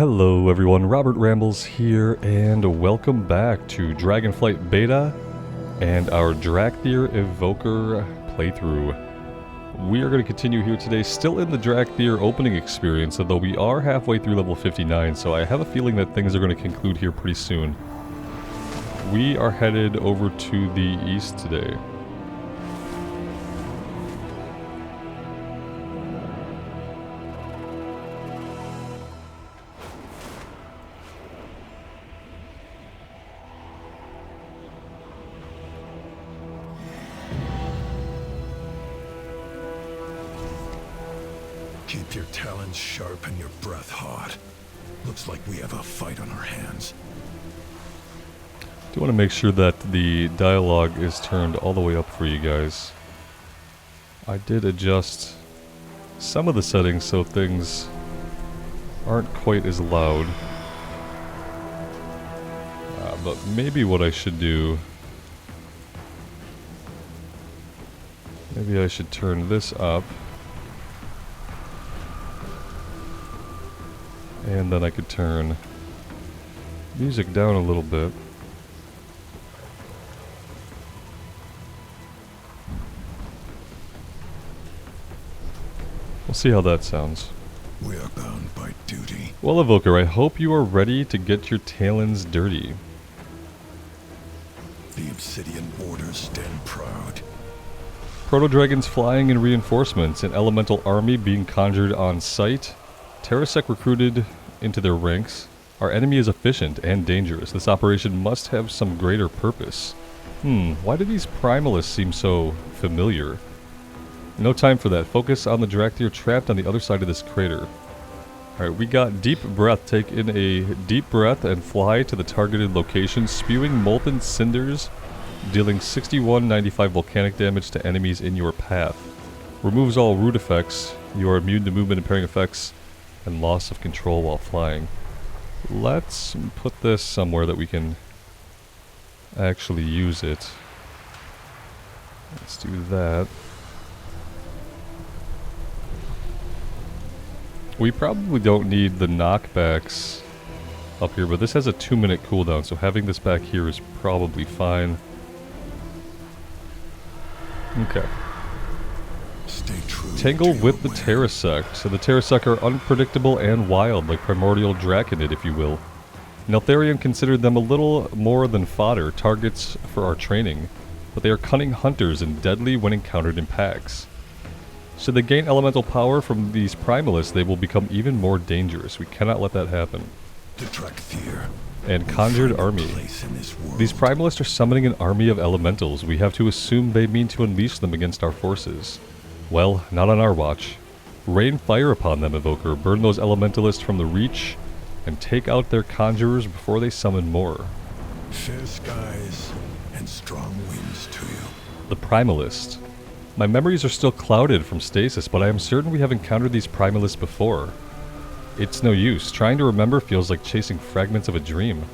Hello everyone, Robert Rambles here, and welcome back to Dragonflight Beta and our Dracthyr Evoker playthrough. We are going to continue here today, still in the Dracthyr opening experience, although we are halfway through level 59, so I have a feeling that things are going to conclude here pretty soon. We are headed over to the east today. Keep your talons sharp and your breath hot. Looks like we have a fight on our hands. Do want to make sure that the dialogue is turned all the way up for you guys. I did adjust some of the settings so things aren't quite as loud. But maybe what I should do... Maybe I should turn this up. And then I could turn music down a little bit. We'll see how that sounds. We are bound by duty. Well, Evoker, I hope you are ready to get your talons dirty. The obsidian borders stand proud. Proto-dragons flying in reinforcements, an elemental army being conjured on sight. Terrasec recruited into their ranks. Our enemy is efficient and dangerous. This operation must have some greater purpose. Why do these primalists seem so familiar? No time for that. Focus on the Dracthyr trapped on the other side of this crater. Alright, we got deep breath. Take in a deep breath and fly to the targeted location, spewing molten cinders, dealing 6195 volcanic damage to enemies in your path. Removes all root effects. You are immune to movement impairing effects and loss of control while flying. Let's put this somewhere that we can actually use it. Let's do that. We probably don't need the knockbacks up here, but this has a 2-minute cooldown, so having this back here is probably fine. Okay. Stay true. Tangle with the Terrasec. So the Terrasec are unpredictable and wild, like primordial Draconid, if you will. Neltharion considered them a little more than fodder, targets for our training, but they are cunning hunters and deadly when encountered in packs. Should they gain elemental power from these primalists, they will become even more dangerous. We cannot let that happen. The Dracthyr And conjured army. These primalists are summoning an army of elementals. We have to assume they mean to unleash them against our forces. Well, not on our watch. Rain fire upon them, Evoker. Burn those elementalists from the reach, and take out their conjurers before they summon more. Fair skies and strong winds to you. The Primalist. My memories are still clouded from stasis, but I am certain we have encountered these Primalists before. It's no use. Trying to remember feels like chasing fragments of a dream.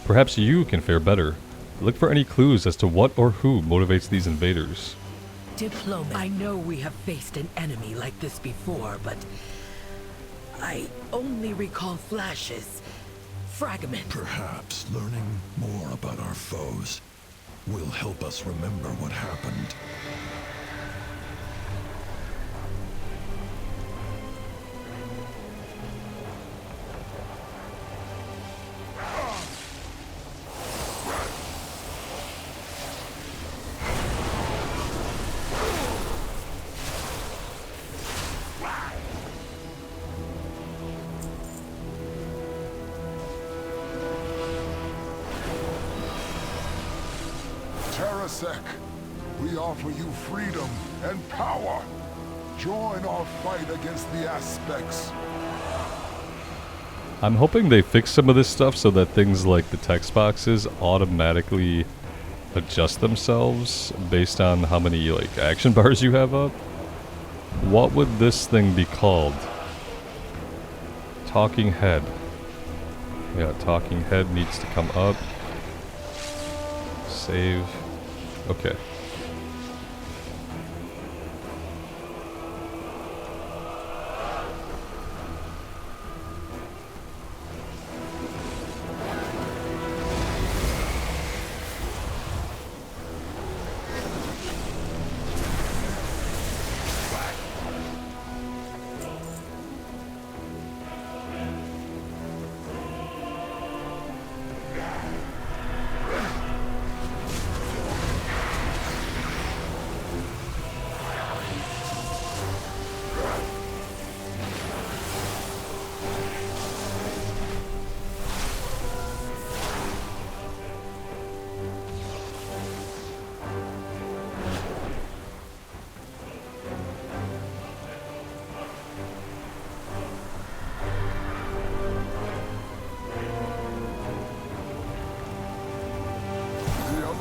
Perhaps you can fare better. Look for any clues as to what or who motivates these invaders. Diplomat. I know we have faced an enemy like this before, but I only recall flashes, fragments. Perhaps learning more about our foes will help us remember what happened. Terrasec, we offer you freedom and power. Join our fight against the aspects. I'm hoping they fix some of this stuff so that things like the text boxes automatically adjust themselves based on how many like action bars you have up. What would this thing be called? Talking head. Yeah, talking head needs to come up. Save. Okay.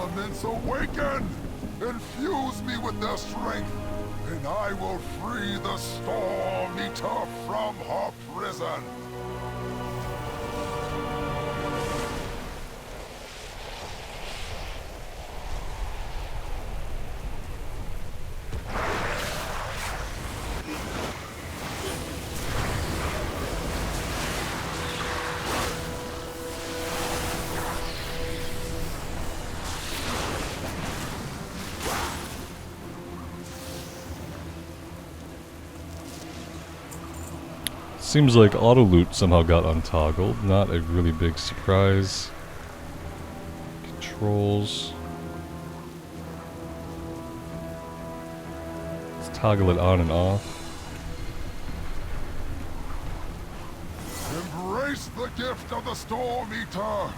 elements awaken! Infuse me with their strength, and I will free the Storm Eater from her prison! Seems like auto loot somehow got untoggled. Not a really big surprise. Controls. Let's toggle it on and off. Embrace the gift of the Storm Eater!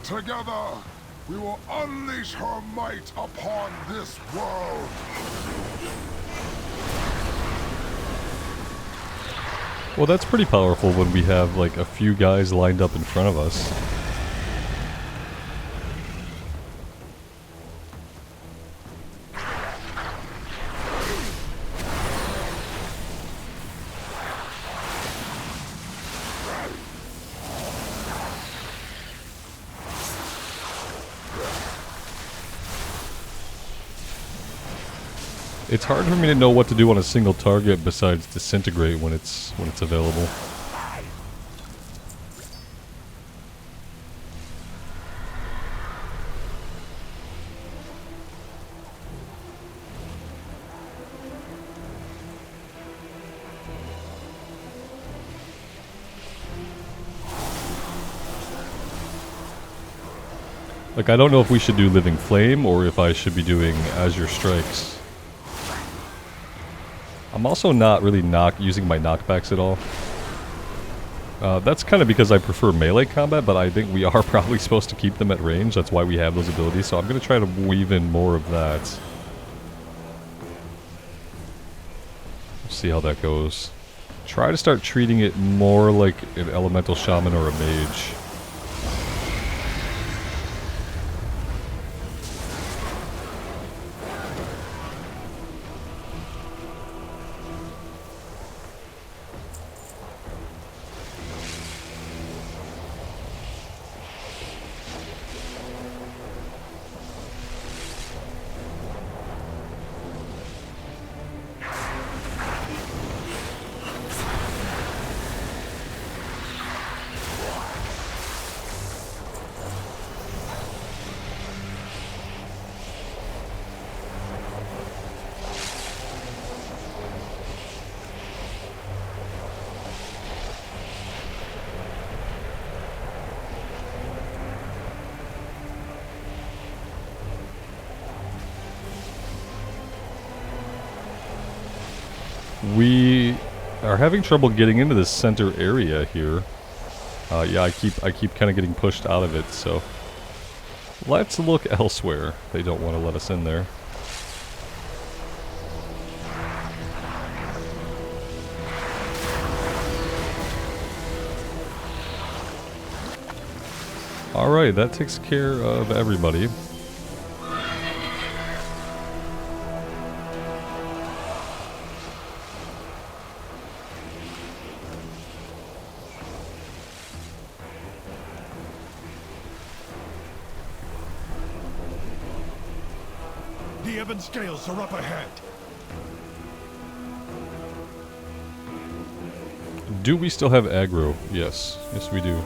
Together, we will unleash her might upon this world! Well, that's pretty powerful when we have like a few guys lined up in front of us. It's hard for me to know what to do on a single target besides disintegrate when it's available. Like, I don't know if we should do Living Flame or if I should be doing Azure Strikes. I'm also not really using my knockbacks at all. That's kind of because I prefer melee combat, but I think we are probably supposed to keep them at range. That's why we have those abilities, so I'm going to try to weave in more of that. We'll see how that goes. Try to start treating it more like an elemental shaman or a mage. We are having trouble getting into this center area here. Yeah, I keep kind of getting pushed out of it, so let's look elsewhere. They don't want to let us in there. Alright, that takes care of everybody. The Ebon Scales are up ahead. Do we still have aggro? Yes. Yes, we do.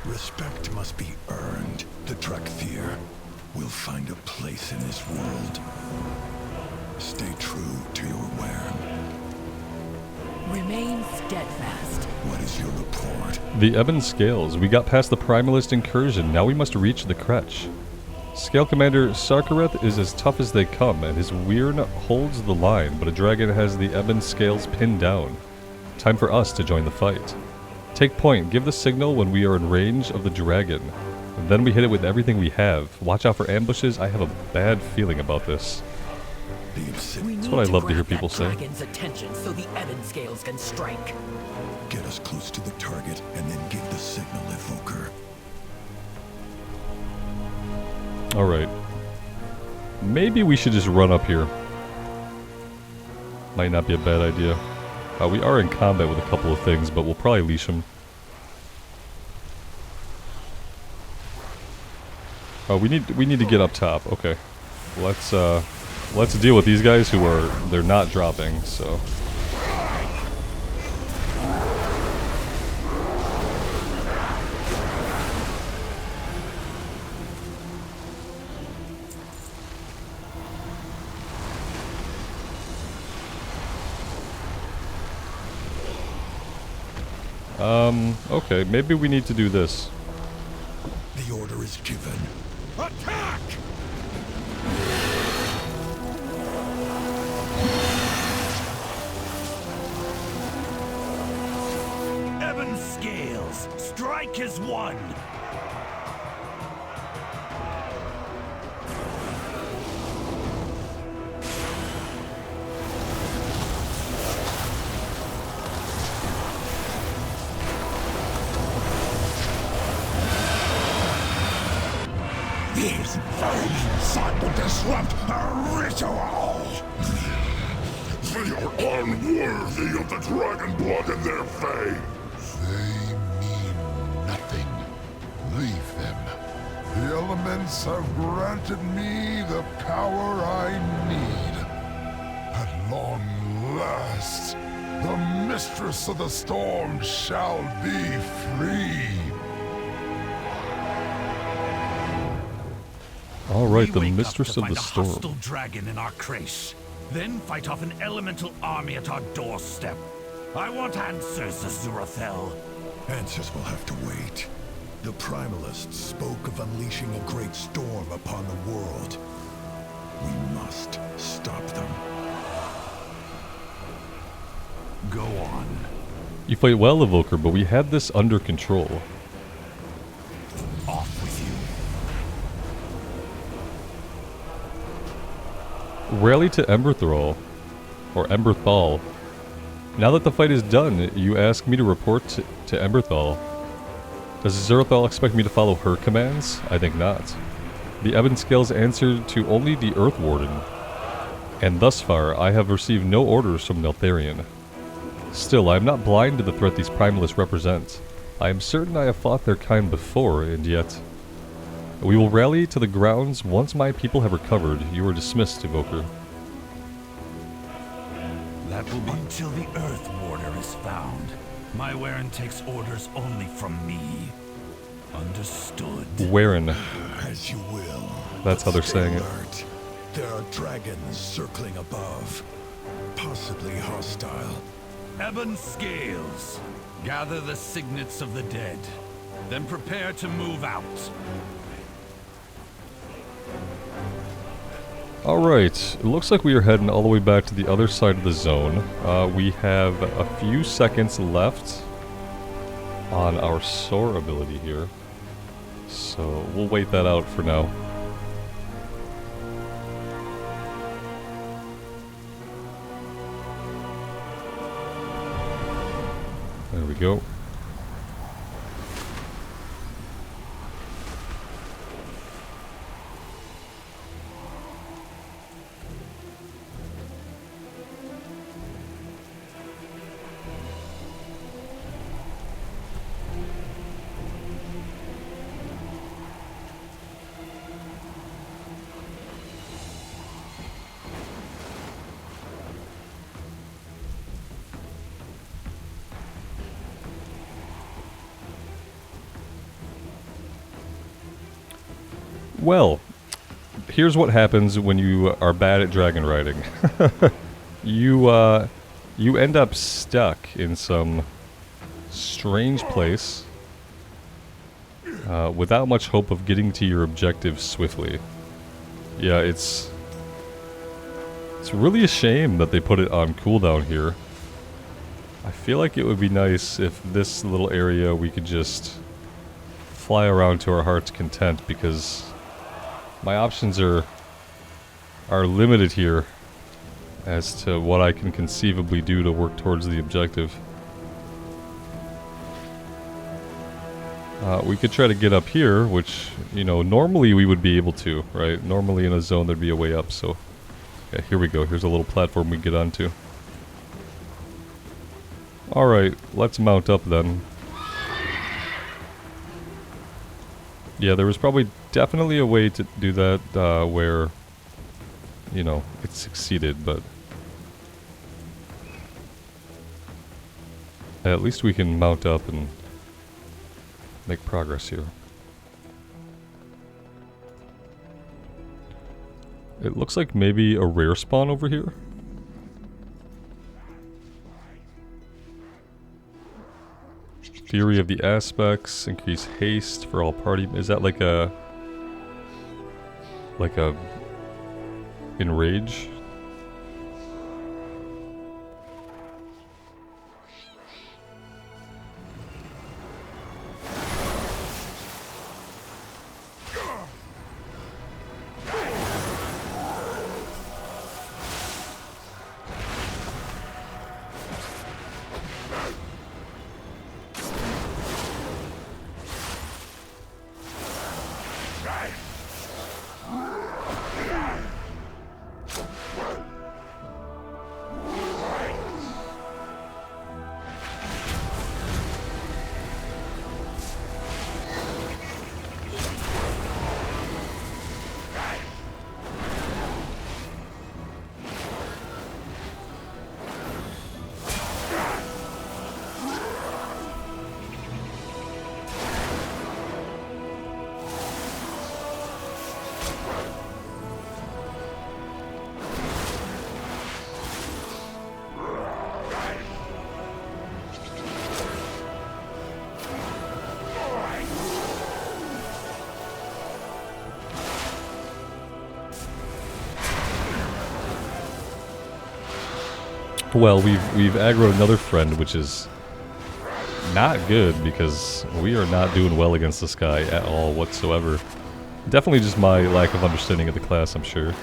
Respect must be earned. The Dracthyr will find a place in this world. Stay true to your Wern. Remain steadfast. What is your report? The Ebon Scales. We got past the Primalist incursion. Now we must reach the Kretch. Scale Commander Sarkareth is as tough as they come, and his Wyrn holds the line, but a dragon has the Ebon Scales pinned down. Time for us to join the fight. Take point. Give the signal when we are in range of the dragon. And then we hit it with everything we have. Watch out for ambushes. I have a bad feeling about this. That's what I love to hear people say. Dragon's attention so the Ebon Scales can strike. Get us close to the target and then give the signal, Evoker. Alright. Maybe we should just run up here. Might not be a bad idea. We are in combat with a couple of things, but we'll probably leash them. Oh, we need to get up top. Okay. Let's deal with these guys who are they're not dropping, so. Okay, maybe we need to do this. The order is given. Attack! Ebon Scales, strike as one. These flames sought to disrupt a ritual! They are unworthy of the dragon blood in their veins! They mean nothing. Leave them. The elements have granted me the power I need. At long last, the Mistress of the Storm shall be free. Alright, the We wake up Mistress to of the find a Storm. hostile dragon in our crèche. Then fight off an elemental army at our doorstep. I want answers, Azurathel. Answers will have to wait. The Primalists spoke of unleashing a great storm upon the world. We must stop them. Go on. You fight well, Evoker, but we had this under control. Off with you. Rally to Emberthal. Or Emberthal. Now that the fight is done, you ask me to report to Emberthal. Does Azurathal expect me to follow her commands? I think not. The Ebon Scales answered to only the Earth Warden. And thus far, I have received no orders from Neltharion. Still, I am not blind to the threat these Primalists represent. I am certain I have fought their kind before, and yet... We will rally to the grounds once my people have recovered. You are dismissed, Evoker. That will be until the Earth Warder is found. My Warren takes orders only from me. Understood. Warren. As you will. That's how they're Stay saying it. alert. There are dragons circling above. Possibly hostile. Ebon Scales. Gather the signets of the dead. Then prepare to move out. Alright, it looks like we are heading all the way back to the other side of the zone. We have a few seconds left on our soar ability here. So we'll wait that out for now. There we go. Well, here's what happens when you are bad at dragon riding. You end up stuck in some strange place without much hope of getting to your objective swiftly. Yeah, it's really a shame that they put it on cooldown here. I feel like it would be nice if this little area we could just fly around to our heart's content because my options are limited here as to what I can conceivably do to work towards the objective. We could try to get up here, which, you know, normally we would be able to, right? Normally in a zone there'd be a way up, so... Okay, here we go. Here's a little platform we get onto. Alright, let's mount up then. Yeah, there was probably definitely a way to do that where, you know, it succeeded, but... At least we can mount up and make progress here. It looks like maybe a rare spawn over here. Theory of the aspects, increase haste for all party. Is that like a enrage? Well, we've aggroed another friend, which is not good because we are not doing well against this guy at all whatsoever. Definitely just my lack of understanding of the class, I'm sure.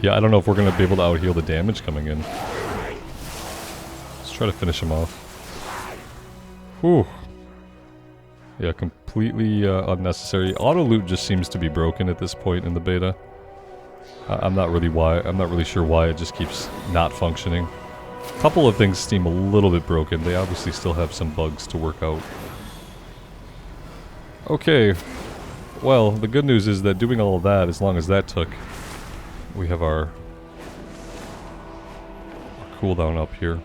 Yeah, I don't know if we're going to be able to out-heal the damage coming in. Let's try to finish him off. Whew. Yeah, completely unnecessary. Auto-loot just seems to be broken at this point in the beta. I'm not really sure why it just keeps not functioning. A couple of things seem a little bit broken. They obviously still have some bugs to work out. Okay. Well, the good news is that doing all of that, as long as that took... We have our cooldown up here.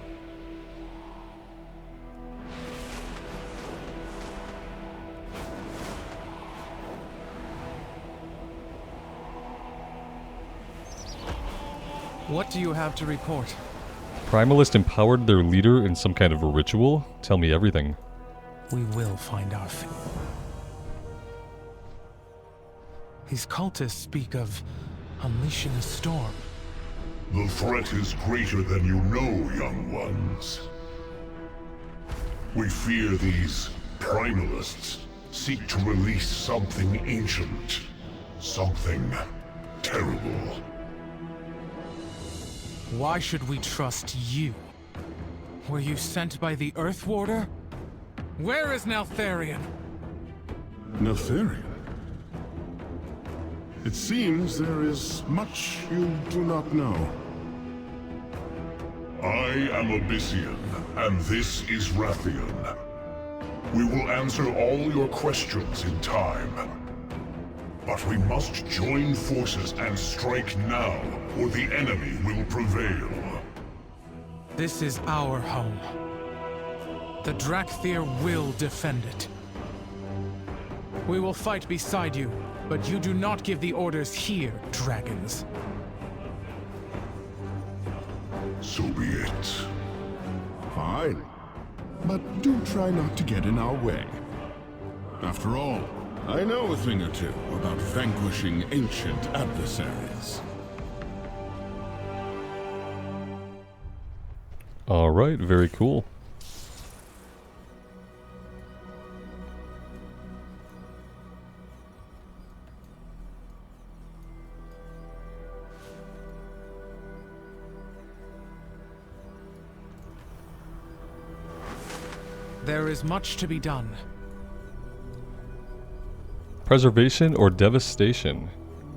What do you have to report? Primalist empowered their leader in some kind of a ritual? Tell me everything. We will find our fate. These cultists speak of unleashing a storm. The threat is greater than you know, young ones. We fear these primalists seek to release something ancient, something terrible. Why should we trust you? Were you sent by the Earth Warder? Where is Neltharion? Neltharion? It seems there is much you do not know. I am Abyssian, and this is Rathian. We will answer all your questions in time. But we must join forces and strike now, or the enemy will prevail. This is our home. The Dracthyr will defend it. We will fight beside you, but you do not give the orders here, dragons. So be it. Fine. But do try not to get in our way. After all, I know a thing or two about vanquishing ancient adversaries. Alright, very cool. There is much to be done. Preservation or devastation?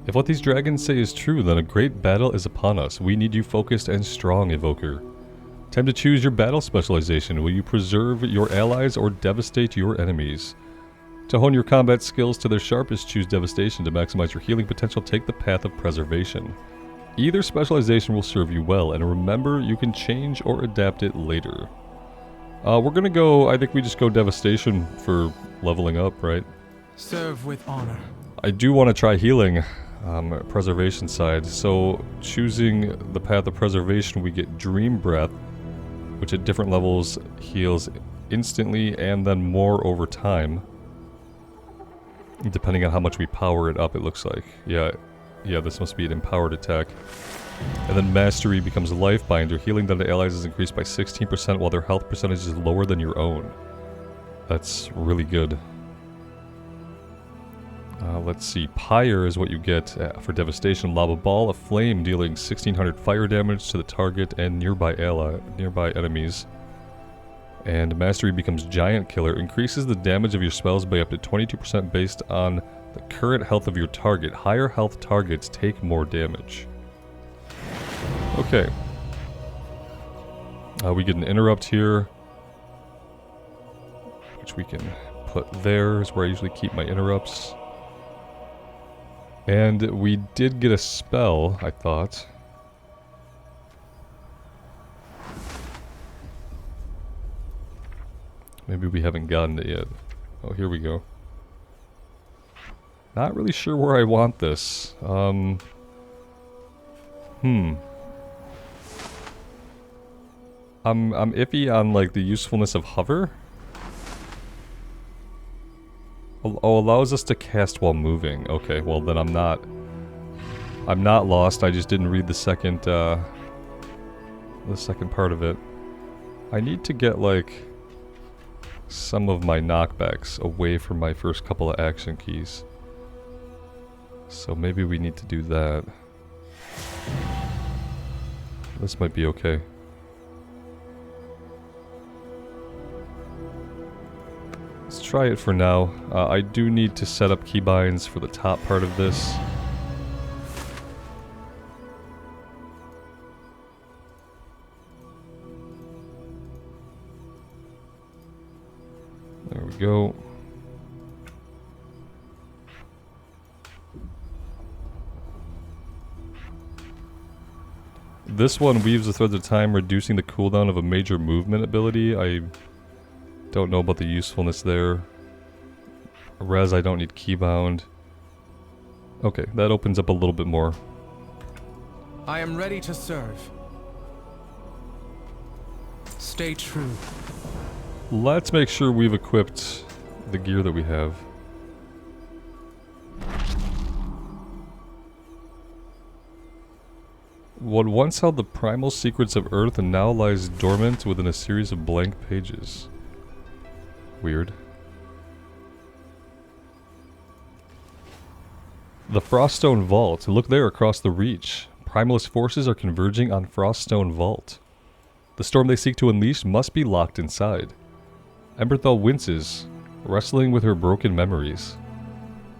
If what these dragons say is true, then a great battle is upon us. We need you focused and strong, Evoker. Time to choose your battle specialization. Will you preserve your allies or devastate your enemies? To hone your combat skills to their sharpest, choose devastation. To maximize your healing potential, take the path of preservation. Either specialization will serve you well, and remember, you can change or adapt it later. We're gonna go, I think we just go devastation for leveling up, right? Serve with honor. I do want to try healing, preservation side. So choosing the path of preservation, we get Dream Breath, which at different levels heals instantly and then more over time. Depending on how much we power it up, it looks like. Yeah, this must be an empowered attack. And then Mastery becomes Lifebinder. Healing done to allies is increased by 16% while their health percentage is lower than your own. That's really good. Let's see. Pyre is what you get for Devastation. Lava Ball of Flame dealing 1600 fire damage to the target and nearby enemies. And Mastery becomes Giant Killer. Increases the damage of your spells by up to 22% based on the current health of your target. Higher health targets take more damage. Okay. We get an Interrupt here, which we can put there, is where I usually keep my interrupts. And we did get a spell, I thought. Maybe we haven't gotten it yet. Oh, here we go. Not really sure where I want this. I'm iffy on like the usefulness of hover. Oh, allows us to cast while moving. Okay, well then I'm not lost. I just didn't read the second part of it. I need to get like some of my knockbacks away from my first couple of action keys. So maybe we need to do that. This might be okay. Let's try it for now. I do need to set up keybinds for the top part of this. There we go. This one weaves the threads of time, reducing the cooldown of a major movement ability. I don't know about the usefulness there. Res, I don't need keybound. Okay, that opens up a little bit more. I am ready to serve. Stay true. Let's make sure we've equipped the gear that we have. What once held the primal secrets of Earth and now lies dormant within a series of blank pages. Weird. The Froststone Vault. Look there across the reach. Primalist forces are converging on Froststone Vault. The storm they seek to unleash must be locked inside. Emberthal winces, wrestling with her broken memories.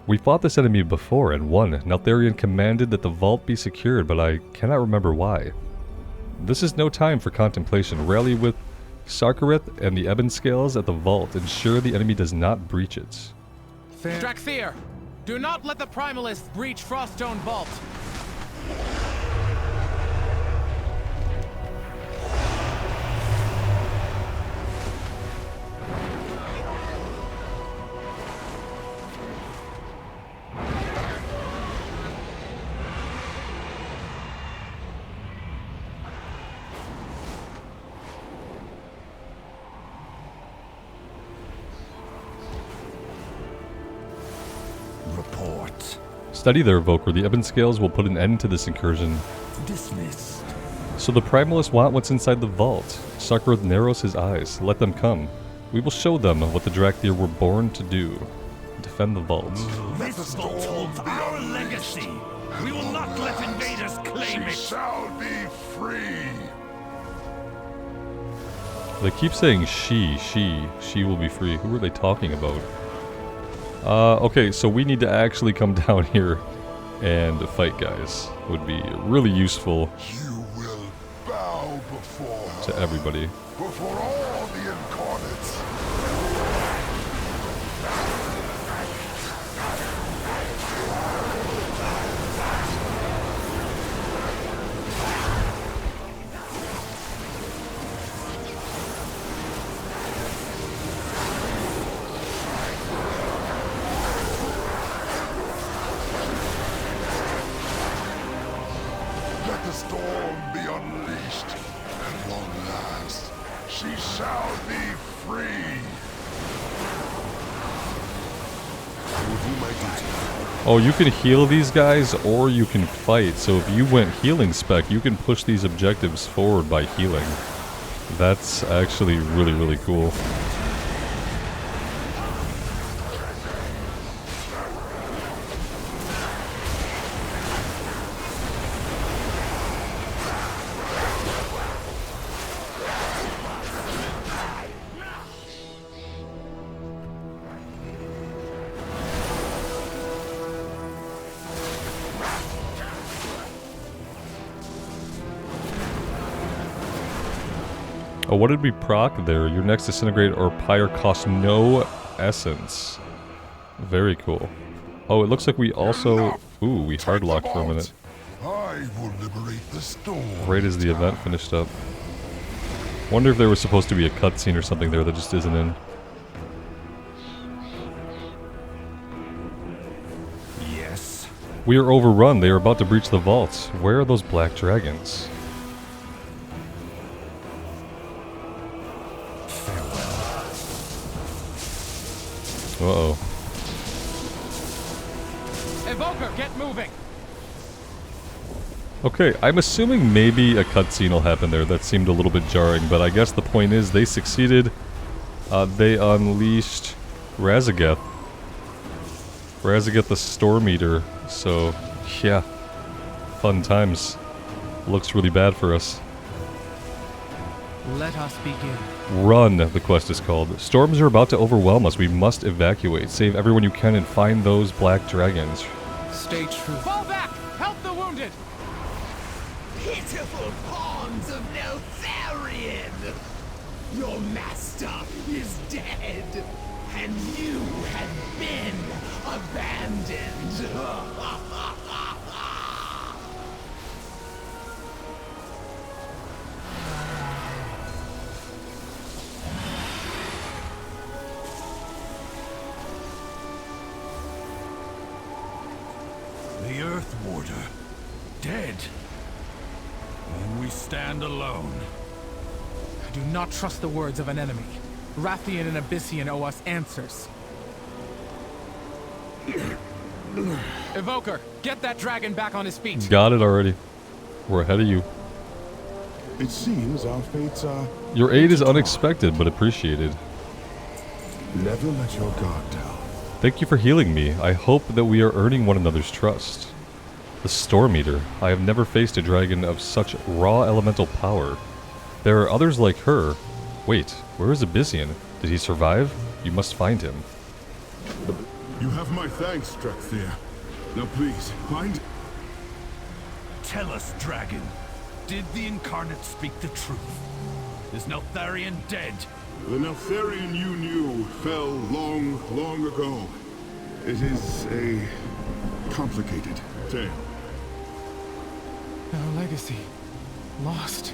We fought this enemy before and won. Neltharion commanded that the vault be secured, but I cannot remember why. This is no time for contemplation. Rally with Sarkareth and the Ebon Scales at the vault. Ensure the enemy does not breach it. Dracthyr, do not let the Primalists breach Froststone Vault. Report. Study there, Evoker. The Ebon Scales will put an end to this incursion. Dismissed. So the Primalists want what's inside the vault. Sarkroth narrows his eyes. Let them come. We will show them what the Dracthyr were born to do. Defend the vault. This vault holds our legacy. We will not let invaders claim it. Shall be free. They keep saying she will be free. Who are they talking about? Okay, so we need to actually come down here and fight, guys. Would be really useful You will bow before her. to everybody. Before all the incarnates. Let the storm be unleashed, at long last, she shall be free. I will do my duty. Oh, you can heal these guys or you can fight. So if you went healing spec, you can push these objectives forward by healing. That's actually really, really cool. Oh, what did we proc there? Your next disintegrate or pyre costs no essence. Very cool. Oh, it looks like we also... Ooh, we hardlocked for a minute. I will liberate the storm. Right as the event finished up. Wonder if there was supposed to be a cutscene or something there that just isn't in. Yes. We are overrun. They are about to breach the vaults. Where are those black dragons? Uh-oh. Evoker, get moving! Okay, I'm assuming maybe a cutscene will happen there. That seemed a little bit jarring, but I guess the point is they succeeded. They unleashed Razageth. Razageth the Storm Eater. So, yeah. Fun times. Looks really bad for us. Let us begin. Run, the quest is called. Storms are about to overwhelm us. We must evacuate. Save everyone you can and find those black dragons. Stay true. Fall back! Help the wounded! Pitiful pawns of Neltharion! Your master is dead, and you have been abandoned. The Earth Warder. Dead. And we stand alone. I do not trust the words of an enemy. Rathian and Abyssian owe us answers. Evoker, get that dragon back on his feet. Got it already. We're ahead of you. It seems our fates are... Your aid is unexpected, but appreciated. Never let your guard down. Thank you for healing me. I hope that we are earning one another's trust. The Storm Eater. I have never faced a dragon of such raw elemental power. There are others like her. Wait, where is Abyssian? Did he survive? You must find him. You have my thanks, Dracthyr. Now please, find... Tell us, dragon. Did the Incarnate speak the truth? Is Neltharion dead? The Neltharion you knew fell long, long ago. It is a complicated tale. Our legacy. Lost.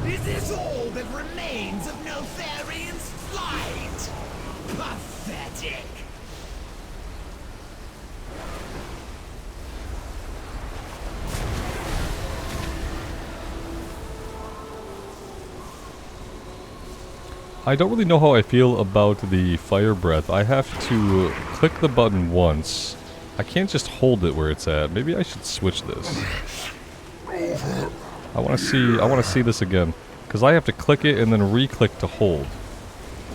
Is this all that remains of Neltharion's flight? Pathetic! I don't really know how I feel about the fire breath. I have to click the button once. I can't just hold it where it's at. Maybe I should switch this. I want to see this again, because I have to click it and then re-click to hold.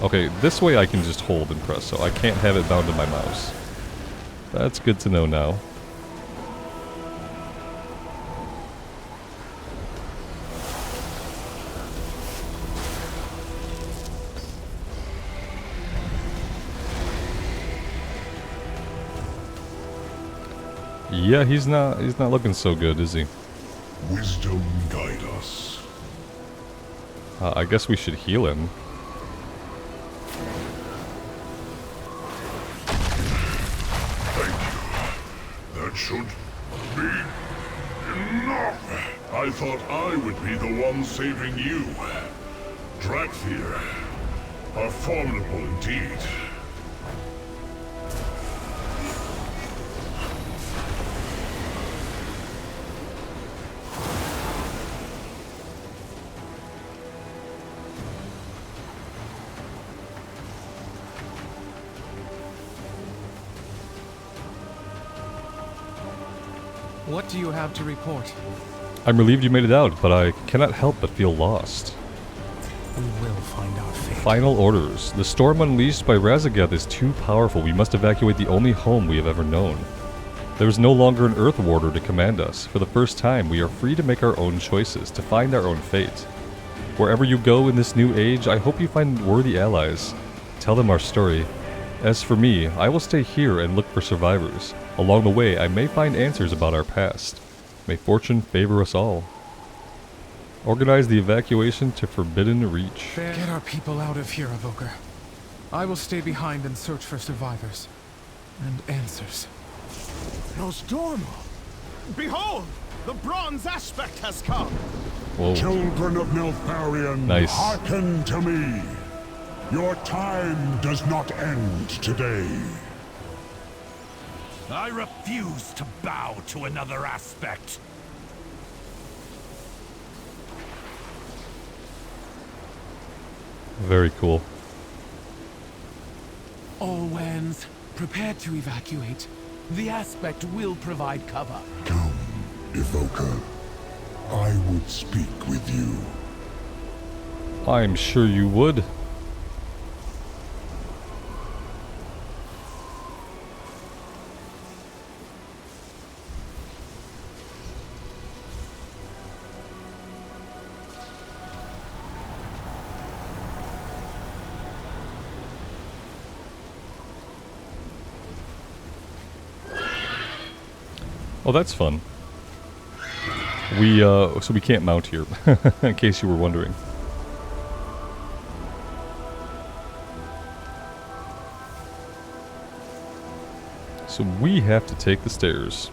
Okay, this way I can just hold and press, so I can't have it bound to my mouse. That's good to know now. Yeah, he's not looking so good, is he? Wisdom guide us. I guess we should heal him. Thank you. That should be enough. I thought I would be the one saving you. Dracthyr are formidable indeed. What do you have to report? I'm relieved you made it out, but I cannot help but feel lost. We will find our fate. Final orders. The storm unleashed by Razagath is too powerful. We must evacuate the only home we have ever known. There is no longer an Earth Warder to command us. For the first time, we are free to make our own choices, to find our own fate. Wherever you go in this new age, I hope you find worthy allies. Tell them our story. As for me, I will stay here and look for survivors. Along the way, I may find answers about our past. May fortune favor us all. Organize the evacuation to Forbidden Reach. Get our people out of here, Evoker. I will stay behind and search for survivors. And answers. Nostormo! Behold! The bronze aspect has come! Whoa. Children of Neltharion, Nice. hearken to me. Your time does not end today. I refuse to bow to another aspect. Very cool. All lands, prepare to evacuate. The aspect will provide cover. Come, Evoker. I would speak with you. I'm sure you would. Oh, that's fun. So we can't mount here, in case you were wondering. So we have to take the stairs.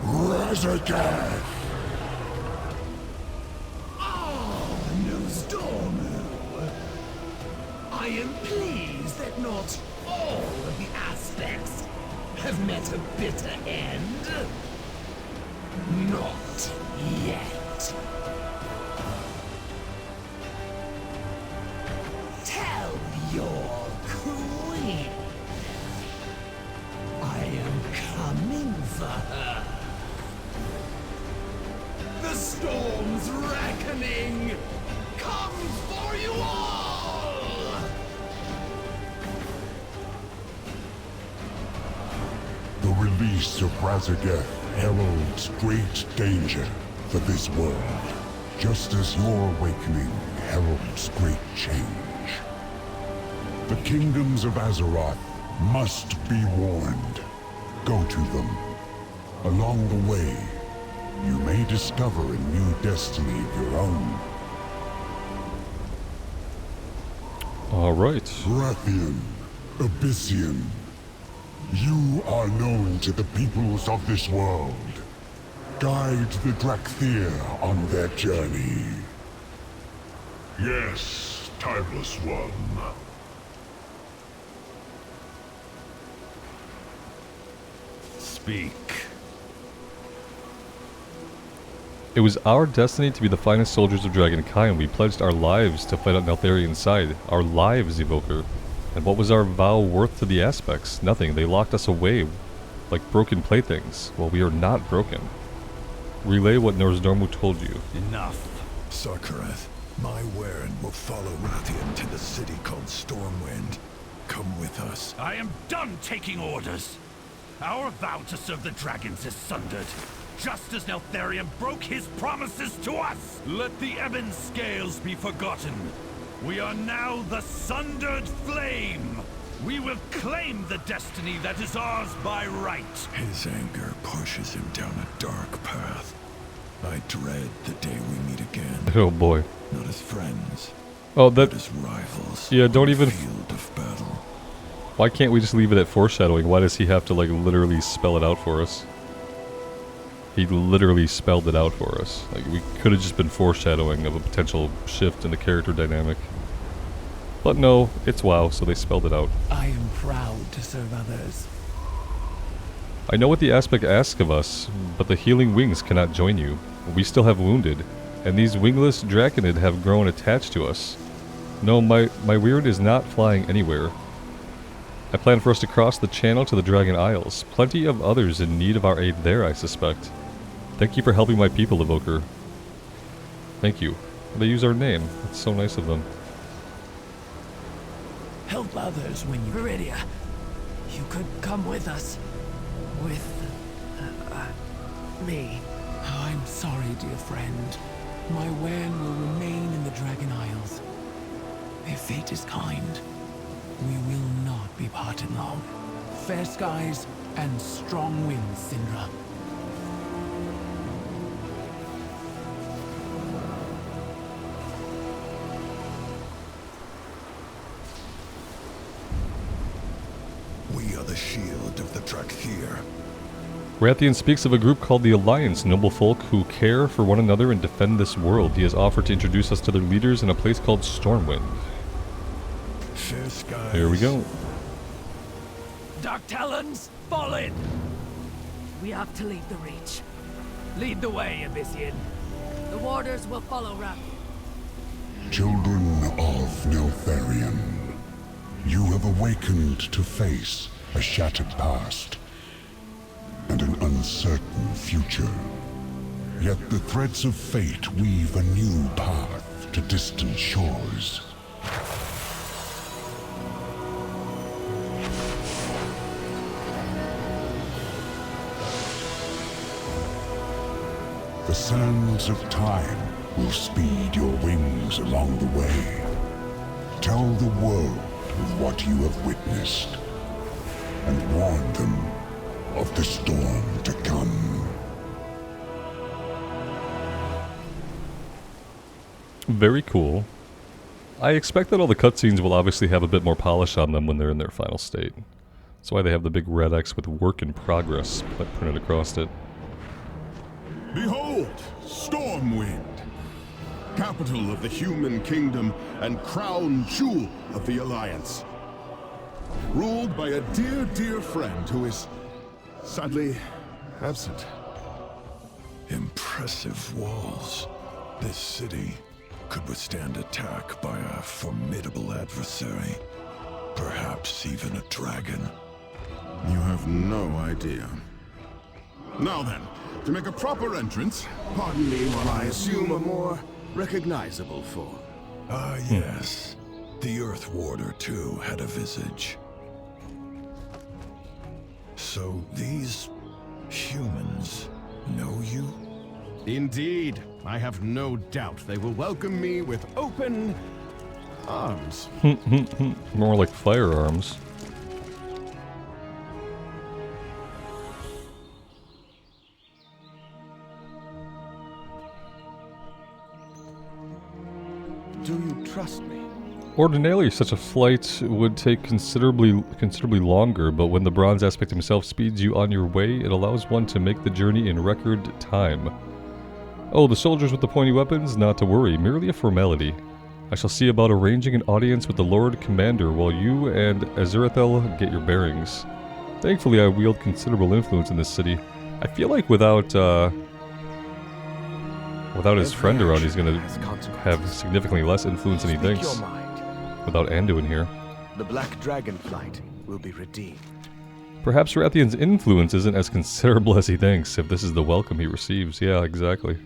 Razagath! I am pleased that not all of the aspects have met a bitter end. Not yet. Tell your queen I am coming for her. The storm's reckoning comes for you all! The release of Razagath heralds great danger for this world, just as your awakening heralds great change. The kingdoms of Azeroth must be warned. Go to them. Along the way, you may discover a new destiny of your own. Alright. Rathian, Abyssian, you are known to the peoples of this world. Guide the Dracthyr on their journey. Yes, timeless one. Speak. It was our destiny to be the finest soldiers of Dragonkind. We pledged our lives to fight on Neltharian's side. Our lives, Evoker. And what was our vow worth to the aspects? Nothing. They locked us away like broken playthings. Well, we are not broken. Relay what Nozdormu told you. Enough. Sarkareth, my Waren will follow Rathian to the city called Stormwind. Come with us. I am done taking orders. Our vow to serve the dragons is sundered, just as Neltharion broke his promises to us. Let the ebon scales be forgotten. We are now the Sundered Flame. We will claim the destiny that is ours by right. His anger pushes him down a dark path. I dread the day we meet again. Oh boy. Not as friends, Oh, but that... as rivals. Yeah, don't on the even... field of battle. Why can't we just leave it at foreshadowing? Why does he have to, like, literally spell it out for us? He literally spelled it out for us. Like, we could have just been foreshadowing of a potential shift in the character dynamic. But no, it's WoW, so they spelled it out. I am proud to serve others. I know what the aspect asks of us, but the healing wings cannot join you. We still have wounded, and these wingless Draconid have grown attached to us. No, my weird is not flying anywhere. I plan for us to cross the channel to the Dragon Isles. Plenty of others in need of our aid there, I suspect. Thank you for helping my people, Evoker. Thank you. They use our name. That's so nice of them. Help others when you... Viridia, you could come with us. With... me. Oh, I'm sorry, dear friend. My Waren will remain in the Dragon Isles. If fate is kind, we will not be parted long. Fair skies and strong winds, Syndra. We are the shield of the Dracthyr. Rathian speaks of a group called the Alliance, noble folk who care for one another and defend this world. He has offered to introduce us to their leaders in a place called Stormwind. Fair skies. Here we go. Dark Talons, fall in! We have to leave the Reach. Lead the way, Abyssian. The warders will follow Rathian. Children of Neltharion, you have awakened to face a shattered past and an uncertain future. Yet the threads of fate weave a new path to distant shores. The sands of time will speed your wings along the way. Tell the world of what you have witnessed, and warn them of the storm to come. Very cool. I expect that all the cutscenes will obviously have a bit more polish on them when they're in their final state. That's why they have the big red X with work in progress printed across it. Behold, Stormwind, capital of the human kingdom and crown jewel of the Alliance. Ruled by a dear, dear friend who is sadly absent. Impressive walls. This city could withstand attack by a formidable adversary. Perhaps even a dragon. You have no idea. Now then, to make a proper entrance, Pardon me while I assume a more recognizable form. Ah, yes. The Earth Warder, too, had a visage. So these humans know you? Indeed, I have no doubt they will welcome me with open arms. More like firearms. Do you trust me? Ordinarily, such a flight would take considerably longer, but when the bronze aspect himself speeds you on your way, it allows one to make the journey in record time. Oh, the soldiers with the pointy weapons? Not to worry, merely a formality. I shall see about arranging an audience with the Lord Commander while you and Azirathel get your bearings. Thankfully, I wield considerable influence in this city. I feel like without Without his Every friend around, he's action gonna has consequences. have significantly less influence than he Speak thinks. your mind. Without Anduin here. The Black Dragonflight will be redeemed. Perhaps Rathion's influence isn't as considerable as he thinks, if this is the welcome he receives. Yeah, exactly.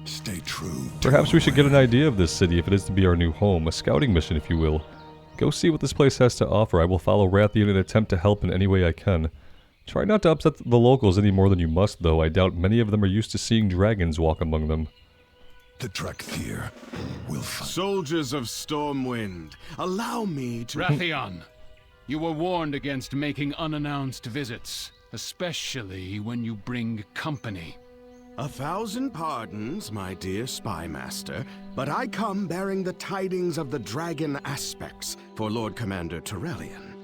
Stay true. Perhaps we should get an idea of this city if it is to be our new home. A scouting mission, if you will. Go see what this place has to offer. I will follow Rathion and attempt to help in any way I can. Try not to upset the locals any more than you must, though. I doubt many of them are used to seeing dragons walk among them. The Dracthyr will find. Soldiers of Stormwind, allow me to... Rathion, you were warned against making unannounced visits, especially when you bring company. 1,000 pardons, my dear spymaster, but I come bearing the tidings of the dragon aspects for Lord Commander Torellian.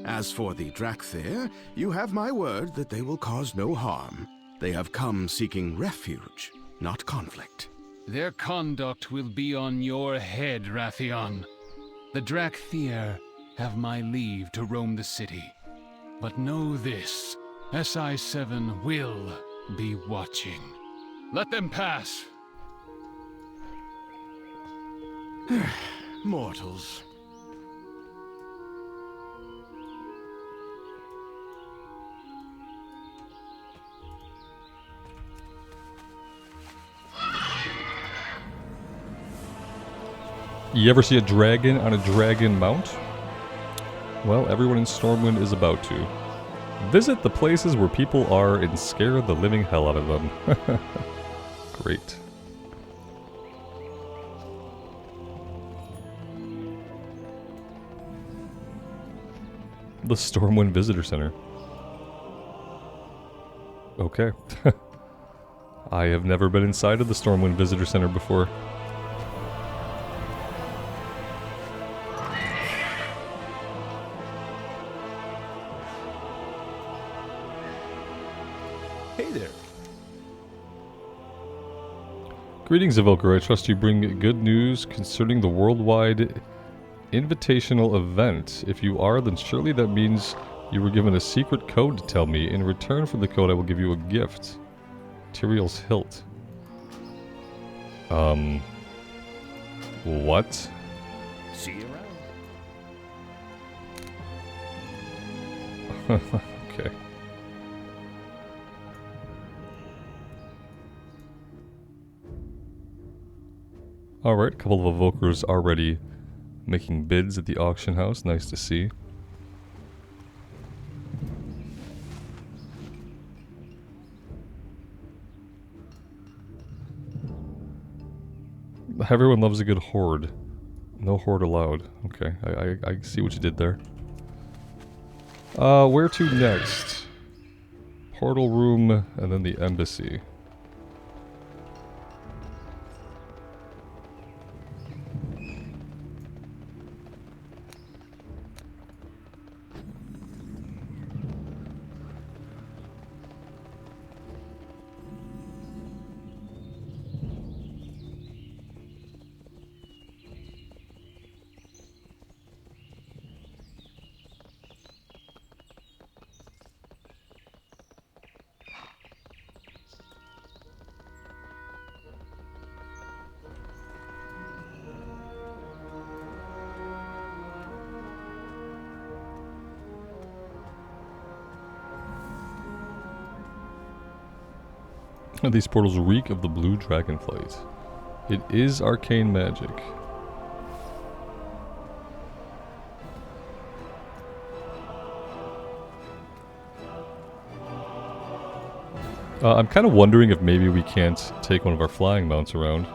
As for the Dracthyr, you have my word that they will cause no harm. They have come seeking refuge, not conflict. Their conduct will be on your head, Rathion. The Dracthyr have my leave to roam the city. But know this, SI-7 will be watching. Let them pass. Mortals. You ever see a dragon on a dragon mount? Well, everyone in Stormwind is about to. Visit the places where people are and scare the living hell out of them. Great. The Stormwind Visitor Center. Okay. I have never been inside of the Stormwind Visitor Center before. Hey there. Greetings, Evoker. I trust you bring good news concerning the worldwide invitational event. If you are, then surely that means you were given a secret code to tell me. In return for the code, I will give you a gift. Tyrael's hilt. What? See you around. Okay. Alright, a couple of evokers already making bids at the auction house. Nice to see. Everyone loves a good horde. No horde allowed. Okay, I see what you did there. Where to next? Portal room and then the embassy. These portals reek of the blue Dragonflight. It is arcane magic. I'm kind of wondering if maybe we can't take one of our flying mounts around.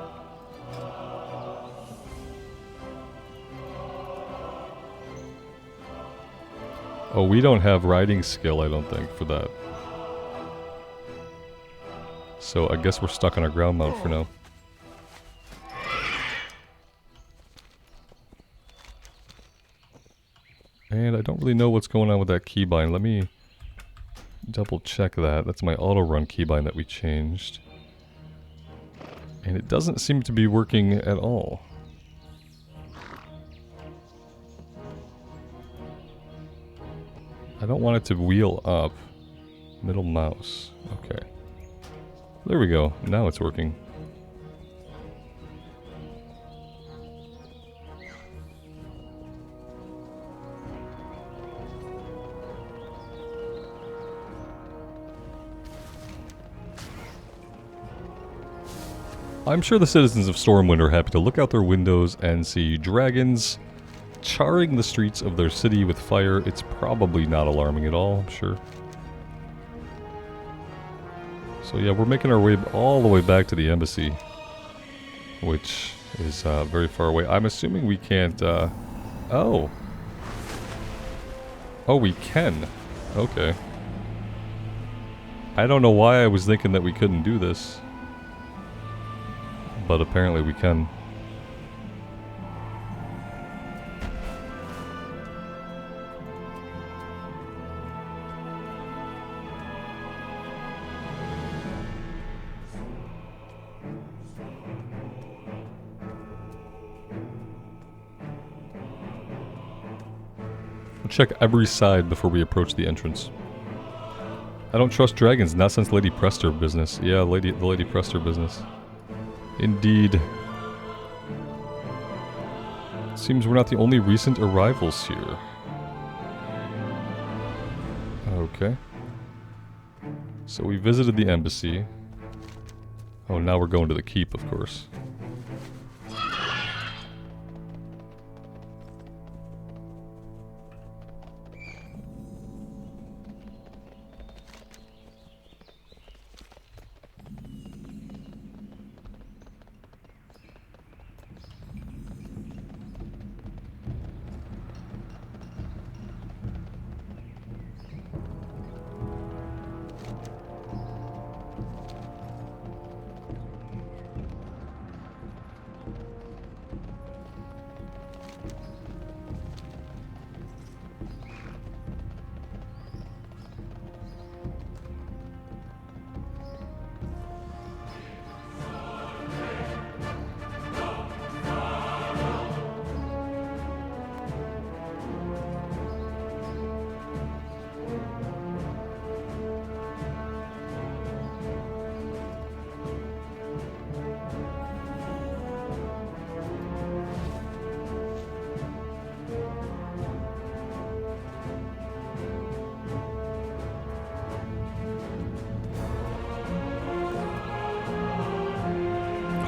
Oh, we don't have riding skill, I don't think, for that. So I guess we're stuck on our ground mount for now. And I don't really know what's going on with that keybind. Let me double check that. That's my auto run keybind that we changed. And it doesn't seem to be working at all. I don't want it to wheel up. Middle mouse. Okay. There we go. Now it's working. I'm sure the citizens of Stormwind are happy to look out their windows and see dragons charring the streets of their city with fire. It's probably not alarming at all, I'm sure. So yeah, we're making our way all the way back to the embassy, which is very far away. I'm assuming we can't, oh. Oh, we can. Okay. I don't know why I was thinking that we couldn't do this, but apparently we can. We'll check every side before we approach the entrance. I don't trust dragons, not since Lady Prester business. Yeah, the Lady Prester business. Indeed. Seems we're not the only recent arrivals here. Okay. So we visited the embassy. Oh, now we're going to the keep, of course.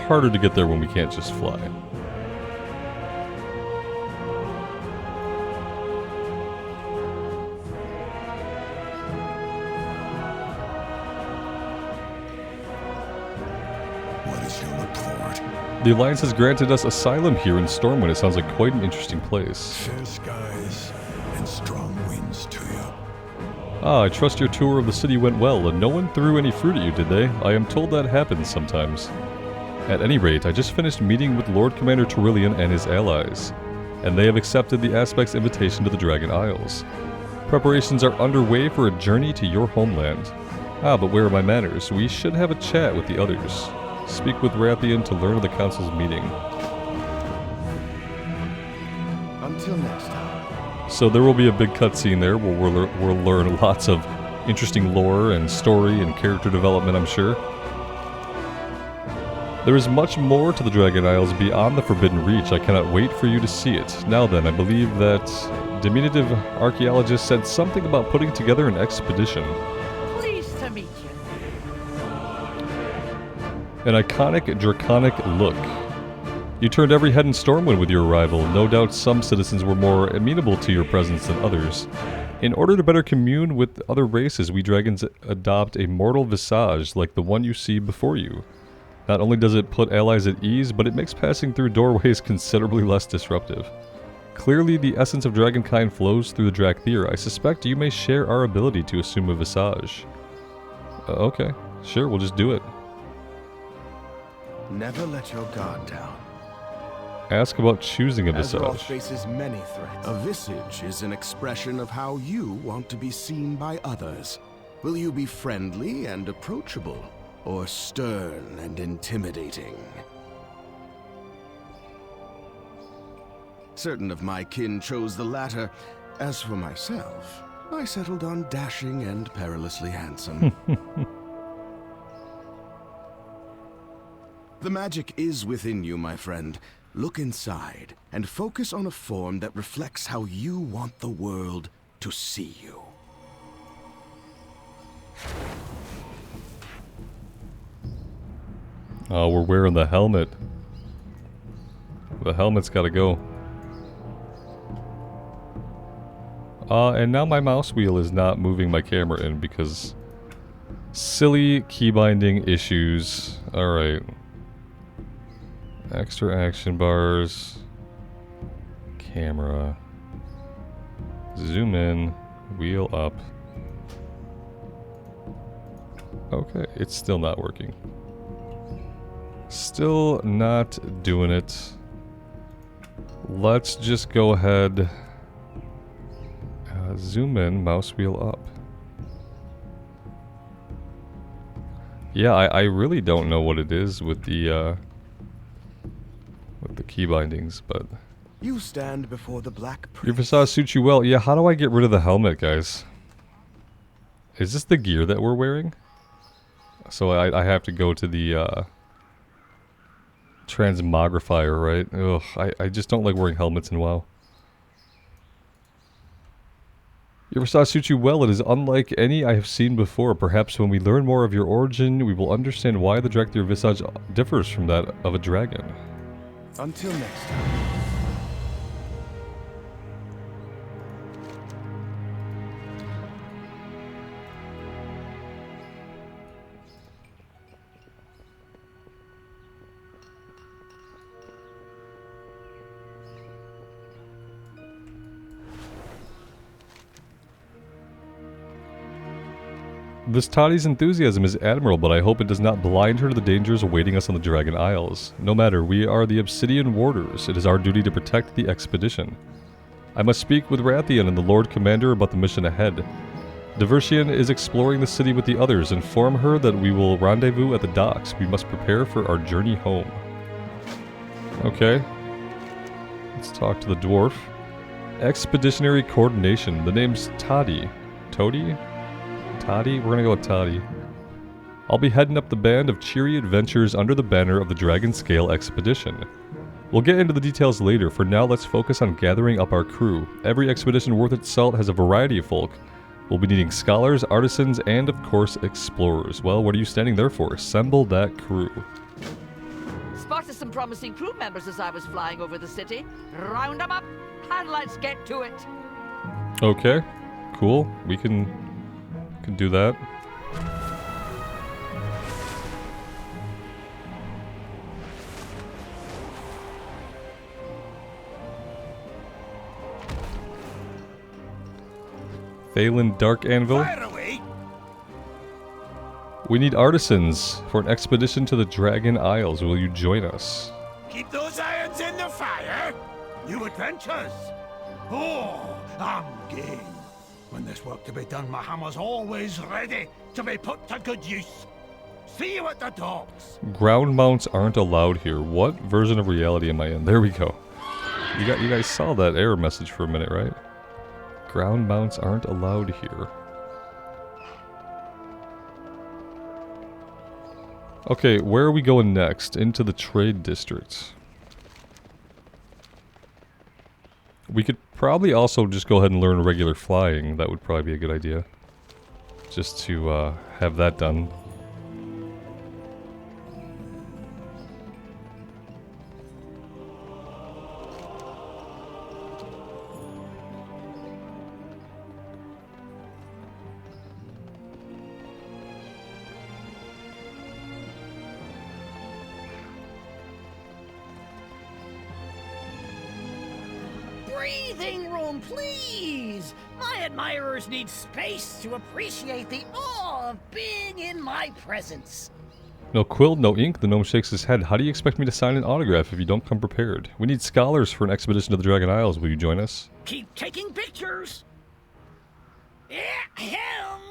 Harder to get there when we can't just fly. What is your report? The Alliance has granted us asylum here in Stormwind. It sounds like quite an interesting place. Fair skies and strong winds to you. Ah, I trust your tour of the city went well, and no one threw any fruit at you, did they? I am told that happens sometimes. At any rate, I just finished meeting with Lord Commander Terillian and his allies, and they have accepted the Aspect's invitation to the Dragon Isles. Preparations are underway for a journey to your homeland. Ah, but where are my manners? We should have a chat with the others. Speak with Rathian to learn of the Council's meeting. Until next time. So there will be a big cutscene there where we'll learn lots of interesting lore and story and character development, I'm sure. There is much more to the Dragon Isles beyond the Forbidden Reach. I cannot wait for you to see it. Now then, I believe that diminutive archaeologist said something about putting together an expedition. Pleased to meet you. An iconic, draconic look. You turned every head in Stormwind with your arrival. No doubt some citizens were more amenable to your presence than others. In order to better commune with other races, we dragons adopt a mortal visage like the one you see before you. Not only does it put allies at ease, but it makes passing through doorways considerably less disruptive. Clearly, the essence of dragonkind flows through the Dracthyr. I suspect you may share our ability to assume a visage. Okay, sure, we'll just do it. Never let your guard down. Ask about choosing a Azeroth visage. faces many threats. A visage is an expression of how you want to be seen by others. Will you be friendly and approachable, or stern and intimidating? Certain of my kin chose the latter. As for myself, I settled on dashing and perilously handsome. The magic is within you, my friend. Look inside and focus on a form that reflects how you want the world to see you. Oh, we're wearing the helmet. The helmet's gotta go. And now my mouse wheel is not moving my camera in because silly key binding issues. Alright. Extra action bars. Camera. Zoom in. Wheel up. Okay, it's still not working. Still not doing it. Let's just go ahead. Zoom in, mouse wheel up. Yeah, I really don't know what it is with the key bindings, but You stand before the Black your Prince. visage suits you well. Yeah, how do I get rid of the helmet, guys? Is this the gear that we're wearing? So I have to go to the transmogrifier, right? Ugh, I just don't like wearing helmets in WoW. Your visage suits you well. It is unlike any I have seen before. Perhaps when we learn more of your origin, we will understand why the Dracthyr visage differs from that of a dragon. Until next time. This Toddy's enthusiasm is admirable, but I hope it does not blind her to the dangers awaiting us on the Dragon Isles. No matter, we are the Obsidian Warders. It is our duty to protect the expedition. I must speak with Rathian and the Lord Commander about the mission ahead. Diversian is exploring the city with the others. Inform her that we will rendezvous at the docks. We must prepare for our journey home. Okay. Let's talk to the dwarf. Expeditionary Coordination. The name's Toddy. Toady? Toddy? We're gonna go with Toddy. I'll be heading up the band of cheery adventures under the banner of the Dragon Scale Expedition. We'll get into the details later. For now, let's focus on gathering up our crew. Every expedition worth its salt has a variety of folk. We'll be needing scholars, artisans, and of course, explorers. Well, what are you standing there for? Assemble that crew. Spotted some promising crew members as I was flying over the city. Round them up, and let's get to it. Okay, cool. We can do that. Thalen Dark Anvil. Fire away! We need artisans for an expedition to the Dragon Isles. Will you join us? Keep those irons in the fire! New adventures! Oh, I'm game. When there's work to be done, my hammer's always ready to be put to good use. See you at the docks. Ground mounts aren't allowed here. What version of reality am I in? There we go. You guys saw that error message for a minute, right? Ground mounts aren't allowed here. Okay, where are we going next? Into the trade district. We could probably also just go ahead and learn regular flying. That would probably be a good idea. Just to have that done. Breathing room, please! My admirers need space to appreciate the awe of being in my presence. No quill, no ink. The gnome shakes his head. How do you expect me to sign an autograph if you don't come prepared? We need scholars for an expedition to the Dragon Isles. Will you join us? Keep taking pictures! Ahem!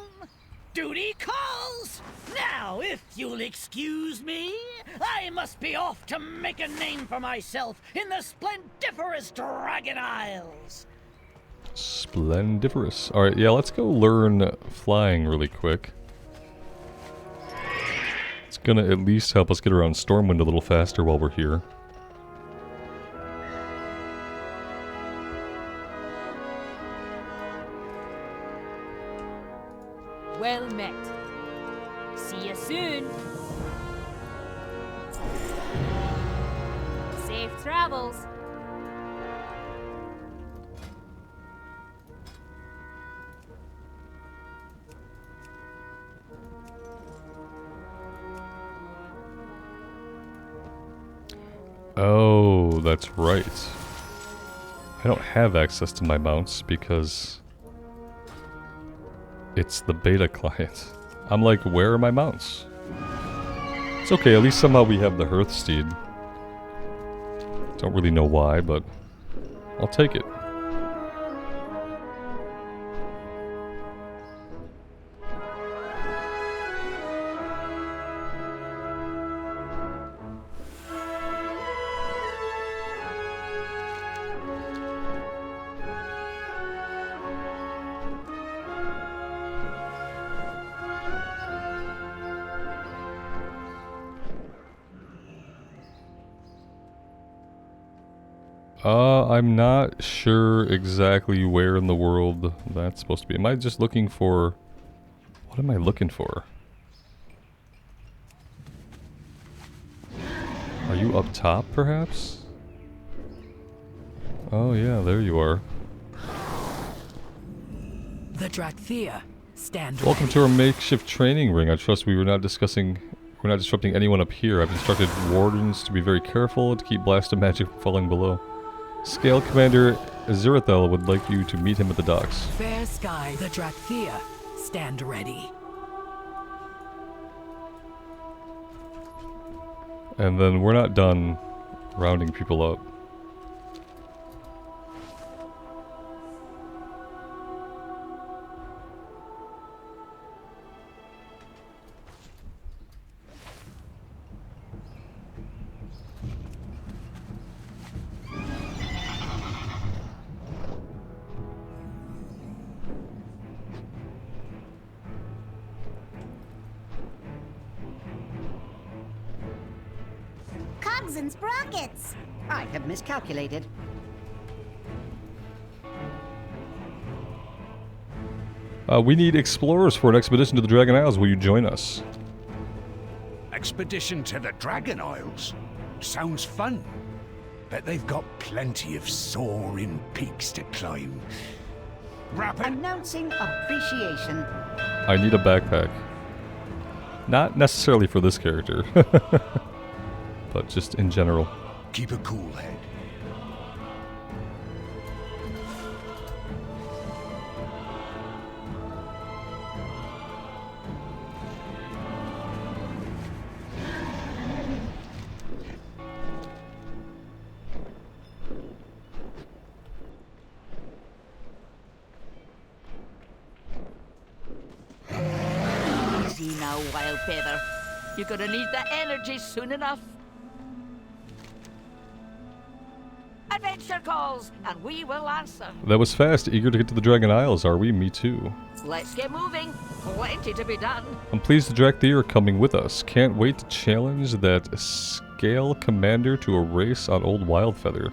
Duty calls! Now, if you'll excuse me, I must be off to make a name for myself in the splendiferous Dragon Isles. Splendiferous. Alright, yeah, let's go learn flying really quick. It's gonna at least help us get around Stormwind a little faster while we're here. Well met. See you soon. travels. Oh, that's right. I don't have access to my mounts because it's the beta client. I'm like, where are my mounts? It's okay, at least somehow we have the Hearthsteed. Don't really know why, but I'll take it. I'm not sure exactly where in the world that's supposed to be. Am I just looking for... What am I looking for? Are you up top, perhaps? Oh yeah, there you are. The Dracthyr stand Welcome to our makeshift training ring. I trust we're not disrupting anyone up here. I've instructed wardens to be very careful to keep blast of magic from falling below. Scale Commander Azirathel would like you to meet him at the docks. Fair sky, the Dracthyr stand ready. And then we're not done rounding people up. Cogs and sprockets! I have miscalculated. We need explorers for an expedition to the Dragon Isles. Will you join us? Expedition to the Dragon Isles? Sounds fun. Bet they've got plenty of soaring peaks to climb. Announcing appreciation. I need a backpack. Not necessarily for this character, but just in general. Keep a cool head. Easy now, Wild Feather. You're gonna need that energy soon enough. Adventure calls, and we will answer. That was fast. Eager to get to the Dragon Isles, are we? Me too. Let's get moving. Plenty to be done. I'm pleased the Dracthyr are coming with us. Can't wait to challenge that Scale Commander to a race on old Wildfeather.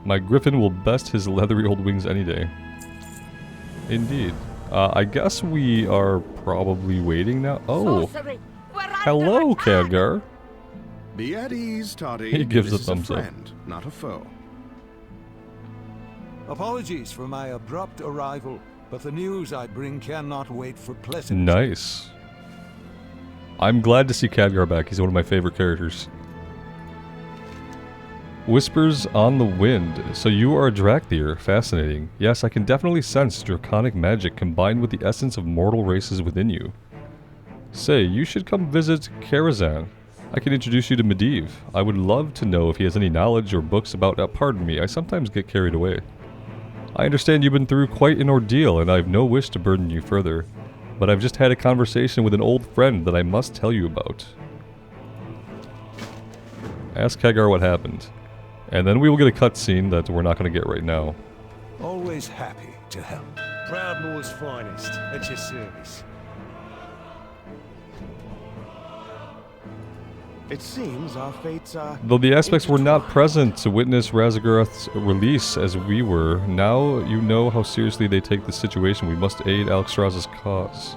My griffin will best his leathery old wings any day. Indeed. I guess we are probably waiting now. Oh! Hello, Khadgar. Be at ease, Toddy. He gives this a thumbs is a up. friend, not a foe. Apologies for my abrupt arrival, but the news I bring cannot wait for pleasant. Nice. I'm glad to see Khadgar back. He's one of my favorite characters. Whispers on the wind. So you are a Dracthyr. Fascinating. Yes, I can definitely sense draconic magic combined with the essence of mortal races within you. Say, you should come visit Karazhan. I can introduce you to Medivh. I would love to know if he has any knowledge or books about... pardon me, I sometimes get carried away. I understand you've been through quite an ordeal, and I have no wish to burden you further. But I've just had a conversation with an old friend that I must tell you about. Ask Khadgar what happened. And then we will get a cutscene that we're not going to get right now. Always happy to help. Proudmore's finest, at your service. It seems our fates are... Though the aspects were not present to witness Razagarath's release as we were, now you know how seriously they take the situation. We must aid Alexstrasza's cause.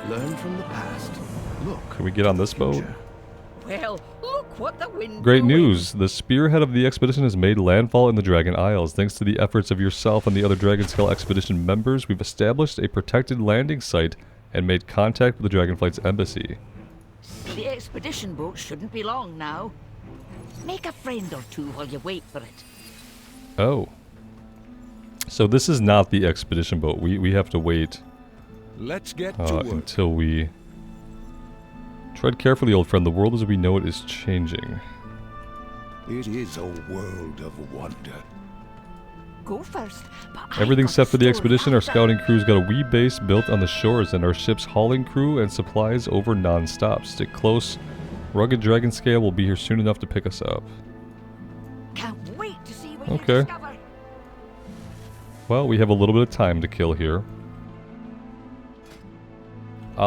Learn from the past. Look. Can we get on this boat? Well, look what the wind Great blew in. news! The spearhead of the expedition has made landfall in the Dragon Isles. Thanks to the efforts of yourself and the other Dragonscale expedition members, we've established a protected landing site and made contact with the Dragonflight's embassy. The expedition boat shouldn't be long now. Make a friend or two while you wait for it. Oh. So this is not the expedition boat. We have to wait Let's get to work. until we... Tread carefully, old friend. The world as we know it is changing. It is a world of wonder. Go first, but Everything's set for the expedition. Our scouting crew's got a wee base built on the shores, and our ship's hauling crew and supplies over non-stop. Stick close. Rugged Dragonscale will be here soon enough to pick us up. Can't wait to see what Okay. you discover. Well, we have a little bit of time to kill here.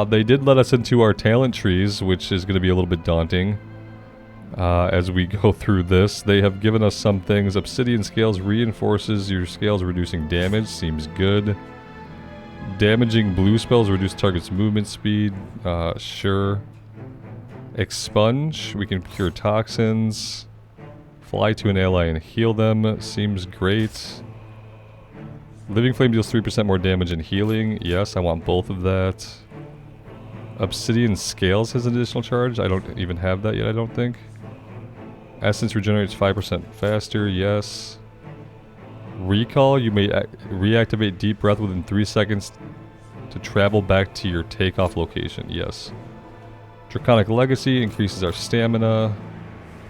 They did let us into our talent trees, which is going to be a little bit daunting as we go through this. They have given us some things. Obsidian scales reinforces your scales, reducing damage. Seems good. Damaging blue spells reduce target's movement speed. Sure. Expunge. We can cure toxins. Fly to an ally and heal them. Seems great. Living Flame deals 3% more damage and healing. Yes, I want both of that. Obsidian Scales has an additional charge. I don't even have that yet, I don't think. Essence regenerates 5% faster. Yes. Recall. You may reactivate Deep Breath within 3 seconds to travel back to your takeoff location. Yes. Draconic Legacy increases our stamina.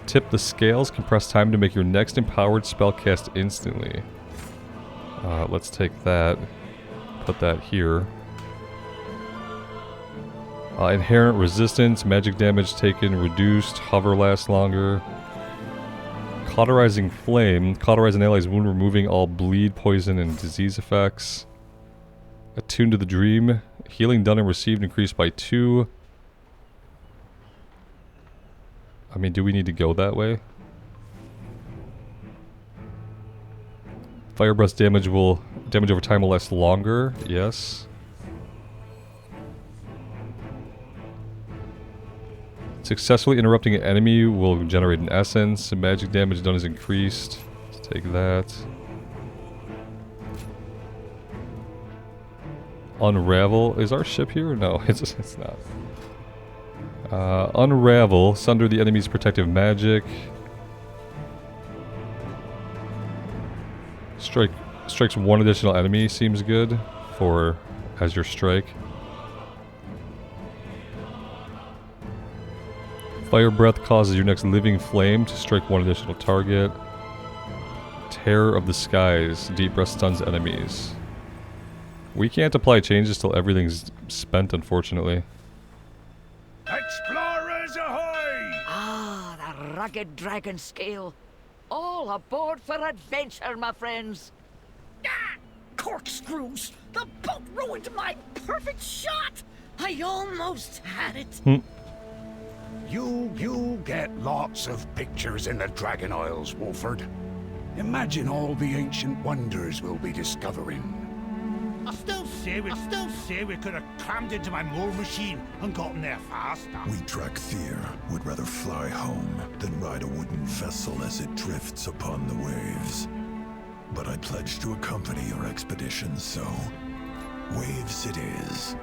Tip the Scales. Compress time to make your next empowered spell cast instantly. Let's take that. Put that here. Inherent resistance, magic damage taken reduced, hover lasts longer. Cauterizing Flame, cauterize an ally's wound, removing all bleed, poison, and disease effects. Attuned to the Dream, healing done and received increased by 2. I mean, do we need to go that way? Fire Breath's damage over time will last longer, yes. Successfully interrupting an enemy will generate an essence. Magic damage done is increased. Let's take that. Unravel. Is our ship here? No, it's not. Unravel. Sunder the enemy's protective magic. Strikes one additional enemy. Seems good for as your strike. Fire Breath causes your next living flame to strike one additional target. Terror of the Skies. Deep Breath stuns enemies. We can't apply changes till everything's spent, unfortunately. Explorers ahoy! Ah, the rugged dragon scale. All aboard for adventure, my friends. Ah! Corkscrews! The boat ruined my perfect shot! I almost had it. You get lots of pictures in the Dragon Isles, Wolford. Imagine all the ancient wonders we'll be discovering. I still say we could have crammed into my moor machine and gotten there faster. We Dracthyr would rather fly home than ride a wooden vessel as it drifts upon the waves. But I pledged to accompany your expedition, so waves it is.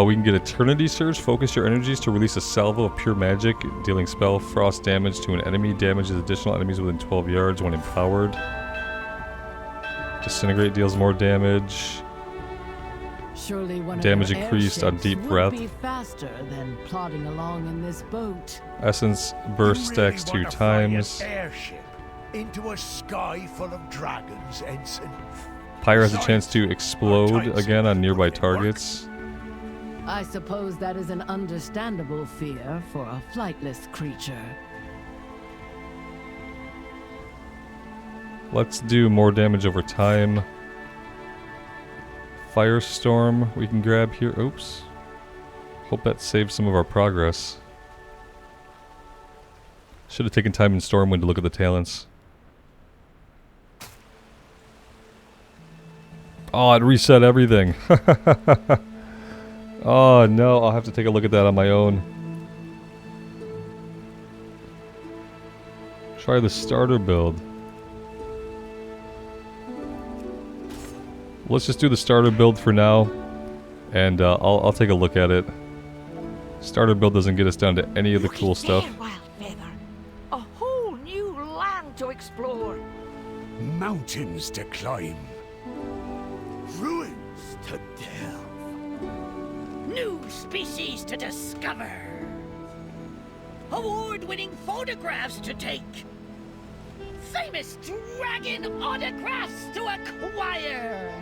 We can get Eternity Surge. Focus your energies to release a salvo of pure magic, dealing spell frost damage to an enemy. Damages additional enemies within 12 yards when empowered. Disintegrate deals more damage. Surely one Damage of your increased on airships Deep would Breath. be faster than plodding along in this boat. Essence burst stacks 2 times. Airship into a sky full of dragons, Ensign. Pyre has a chance to explode again on nearby targets. I suppose that is an understandable fear for a flightless creature. Let's do more damage over time. Firestorm we can grab here. Oops. Hope that saves some of our progress. Should have taken time in Stormwind to look at the talents. Oh, it reset everything. Oh no, I'll have to take a look at that on my own. Try the starter build. Let's just do the starter build for now, and I'll take a look at it. Starter build doesn't get us down to any of the cool stuff. A whole new land to explore. Mountains to climb. Ruins to delve. New species to discover. Award-winning photographs to take. Famous dragon autographs to acquire.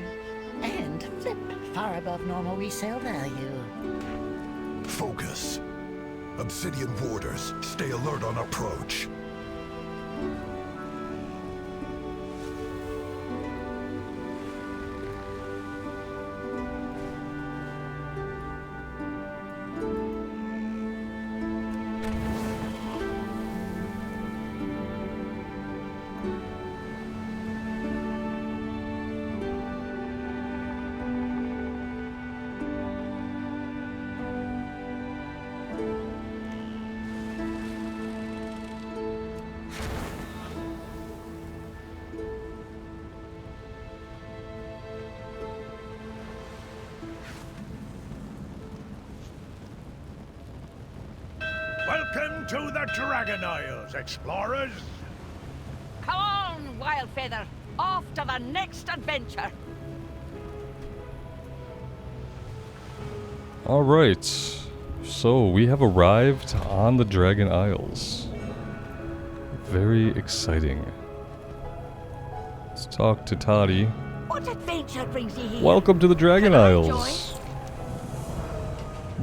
And flip far above normal resale value. Focus. Obsidian warders, stay alert on approach. Welcome to the Dragon Isles, explorers. Come on, Wildfeather. Off to the next adventure. Alright, so we have arrived on the Dragon Isles. Very exciting. Let's talk to Toddy. What adventure brings you here? Welcome to the Dragon Isles. Join?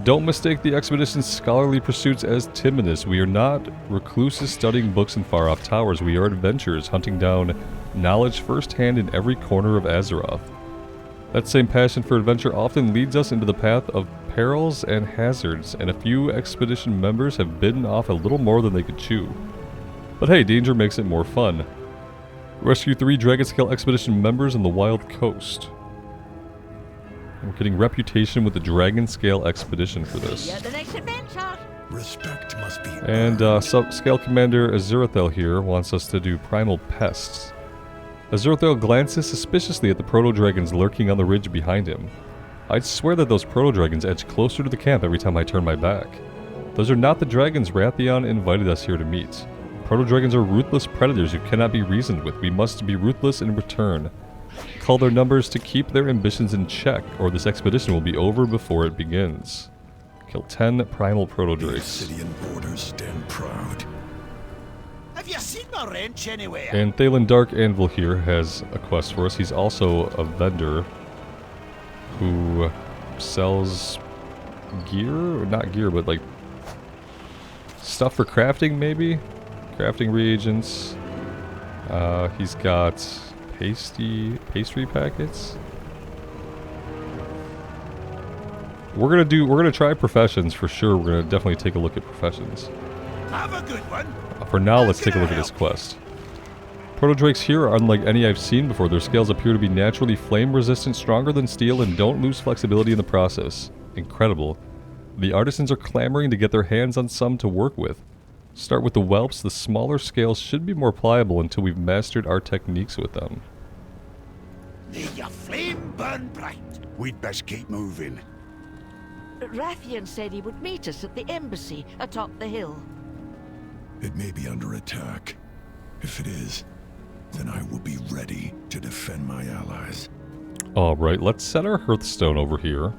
Don't mistake the expedition's scholarly pursuits as timidness. We are not recluses studying books in far-off towers. We are adventurers hunting down knowledge firsthand in every corner of Azeroth. That same passion for adventure often leads us into the path of perils and hazards, and a few expedition members have bitten off a little more than they could chew. But hey, danger makes it more fun. Rescue 3 Dragonscale expedition members on the Wild Coast. We're getting reputation with the Dragonscale expedition for this. See you at the next adventure. Respect must be And Sub-Scale Commander Azirathel here wants us to do Primal Pests. Azirathel glances suspiciously at the proto-dragons lurking on the ridge behind him. I'd swear that those proto-dragons edge closer to the camp every time I turn my back. Those are not the dragons Wrathion invited us here to meet. Proto-dragons are ruthless predators who cannot be reasoned with. We must be ruthless in return. Call their numbers to keep their ambitions in check, or this expedition will be over before it begins. Kill 10 primal proto-drakes. Obsidian warders stand proud. Have you seen my wrench anywhere? And Thalen Dark Anvil here has a quest for us. He's also a vendor who sells gear, or not gear, but like stuff for crafting maybe? Crafting reagents. He's got pastry packets. We're gonna try professions for sure. We're gonna definitely take a look at professions. Have a good one. For now, let's take a look at this quest. Proto-drakes here are unlike any I've seen before. Their scales appear to be naturally flame-resistant, stronger than steel, and don't lose flexibility in the process. Incredible. The artisans are clamoring to get their hands on some to work with. Start with the whelps. The smaller scales should be more pliable until we've mastered our techniques with them. May your flame burn bright. We'd best keep moving. Wrathion said he would meet us at the embassy atop the hill. It may be under attack. If it is, then I will be ready to defend my allies. Alright, let's set our Hearthstone over here.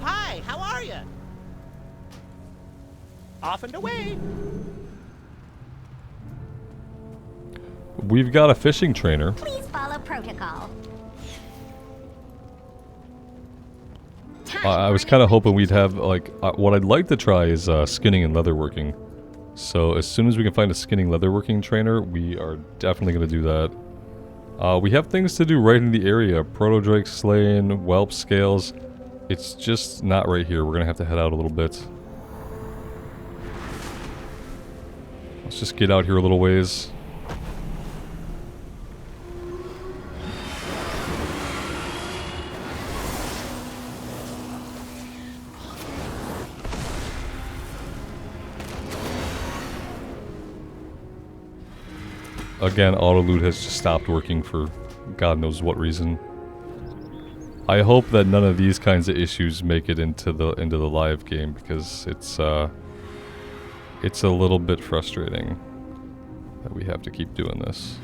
Hi, how are you? Off and away. We've got a fishing trainer. Please follow protocol. I was kind of hoping we'd have, like, what I'd like to try is skinning and leatherworking. So as soon as we can find a skinning leatherworking trainer, we are definitely going to do that. We have things to do right in the area. Proto-drake slaying, whelp scales. It's just not right here. We're going to have to head out a little bit. Let's just get out here a little ways. Again, auto loot has just stopped working for God knows what reason. I hope that none of these kinds of issues make it into the live game, because it's a little bit frustrating that we have to keep doing this.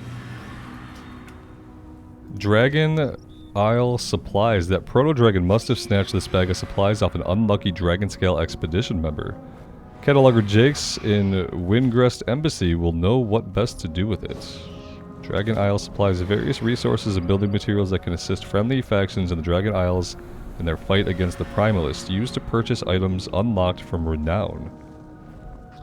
Dragon Isle supplies. That proto-dragon must have snatched this bag of supplies off an unlucky Dragon Scale expedition member. Cataloger Jakes in Wingrest Embassy will know what best to do with it. Dragon Isle supplies various resources and building materials that can assist friendly factions in the Dragon Isles in their fight against the Primalists, used to purchase items unlocked from Renown.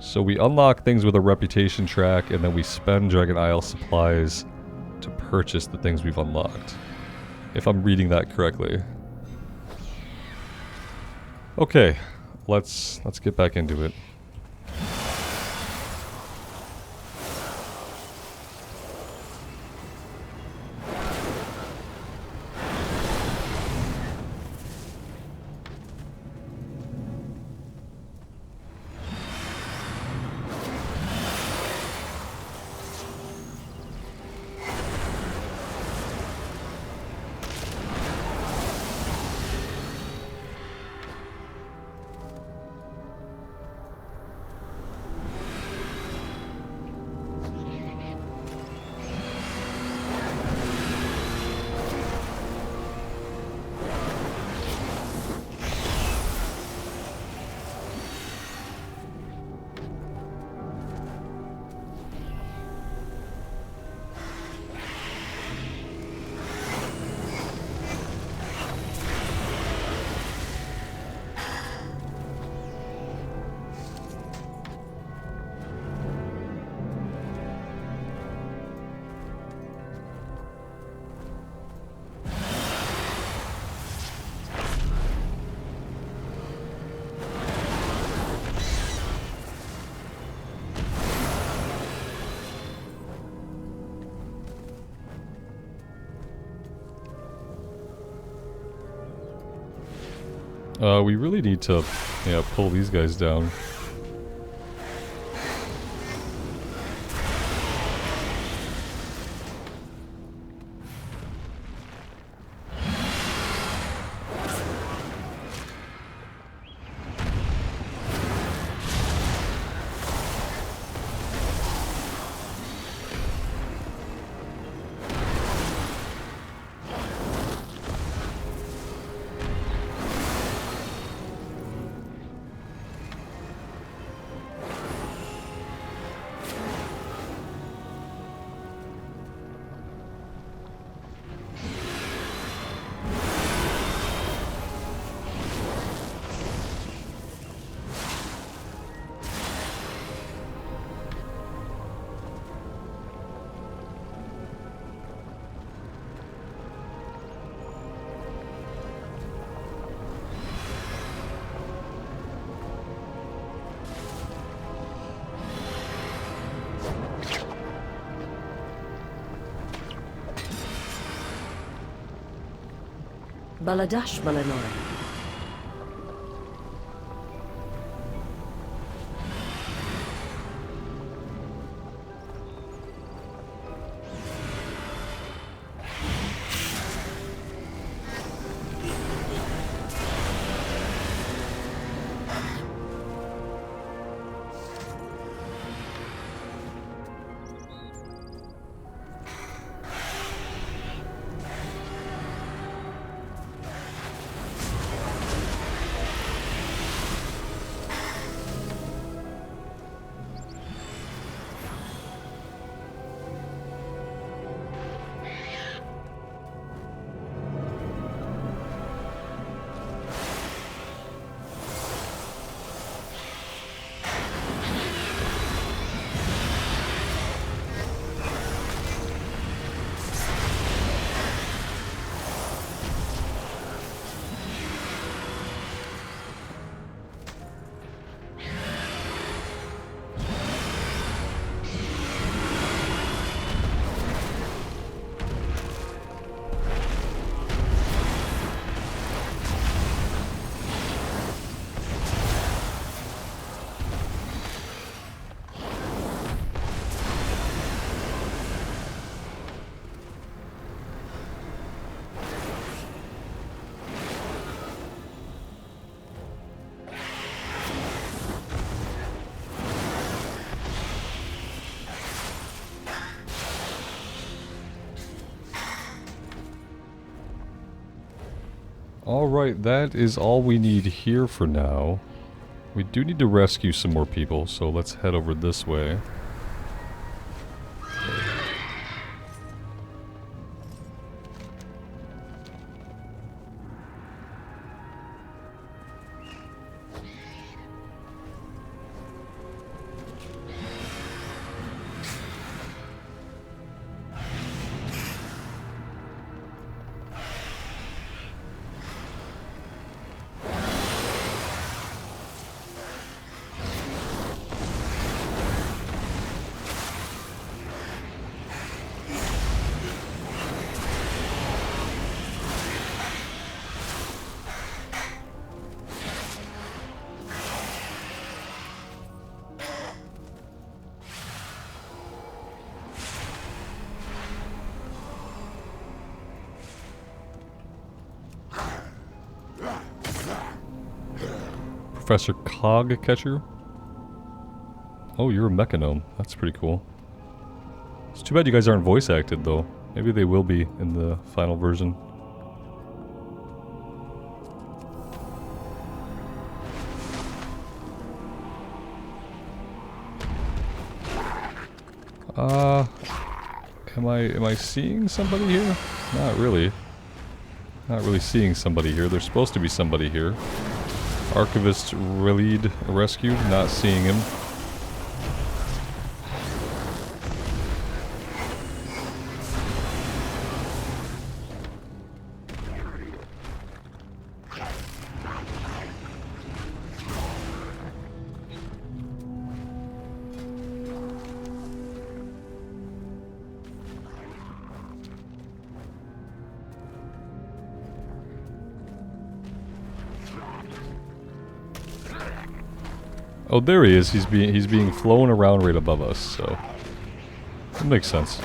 So we unlock things with a reputation track, and then we spend Dragon Isle supplies to purchase the things we've unlocked. If I'm reading that correctly. Okay, let's get back into it. We really need to, pull these guys down. Baladash Balanora. Alright, that is all we need here for now. We do need to rescue some more people, so let's head over this way. Professor Cogcatcher? Oh, you're a mechanome. That's pretty cool. It's too bad you guys aren't voice acted, though. Maybe they will be in the final version. Am I seeing somebody here? Not really. Not really seeing somebody here. There's supposed to be somebody here. Archivist Relid rescued, not seeing him. Oh, there he is. He's being flown around right above us, so that makes sense.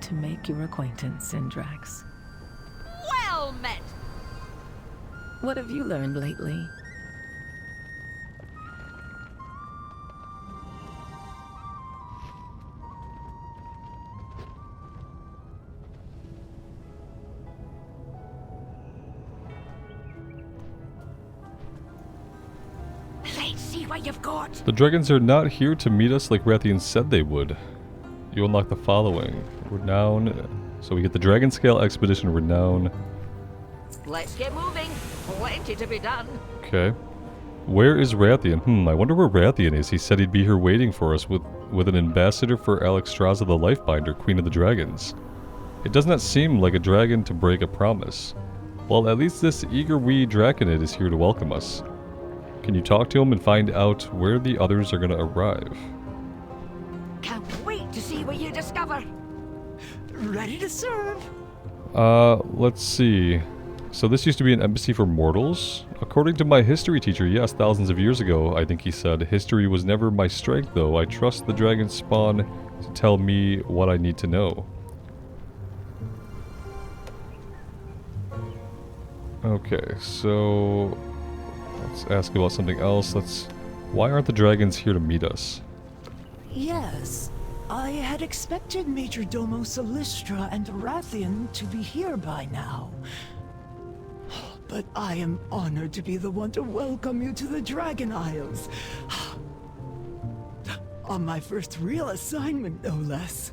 To make your acquaintance, Syndrax. Well met! What have you learned lately? Let's see what you've got. The dragons are not here to meet us like Rathian said they would. You unlock the following. Renown. So we get the Dragon Scale Expedition Renown. Let's get moving. Plenty to be done. Okay. Where is Rathian? I wonder where Rathian is. He said he'd be here waiting for us with an ambassador for Alexstrasza the Lifebinder, Queen of the Dragons. It does not seem like a dragon to break a promise. Well, at least this eager wee Draconid is here to welcome us. Can you talk to him and find out where the others are going to arrive? Can't wait to see what you discover. Ready to serve. Let's see. So this used to be an embassy for mortals? According to my history teacher, yes, thousands of years ago, I think he said, history was never my strength though. I trust the dragon spawn to tell me what I need to know. Okay, so let's ask about something else. Why aren't the dragons here to meet us? Yes, I had expected Major Domo Solistra and Rathian to be here by now. But I am honored to be the one to welcome you to the Dragon Isles. On my first real assignment, no less.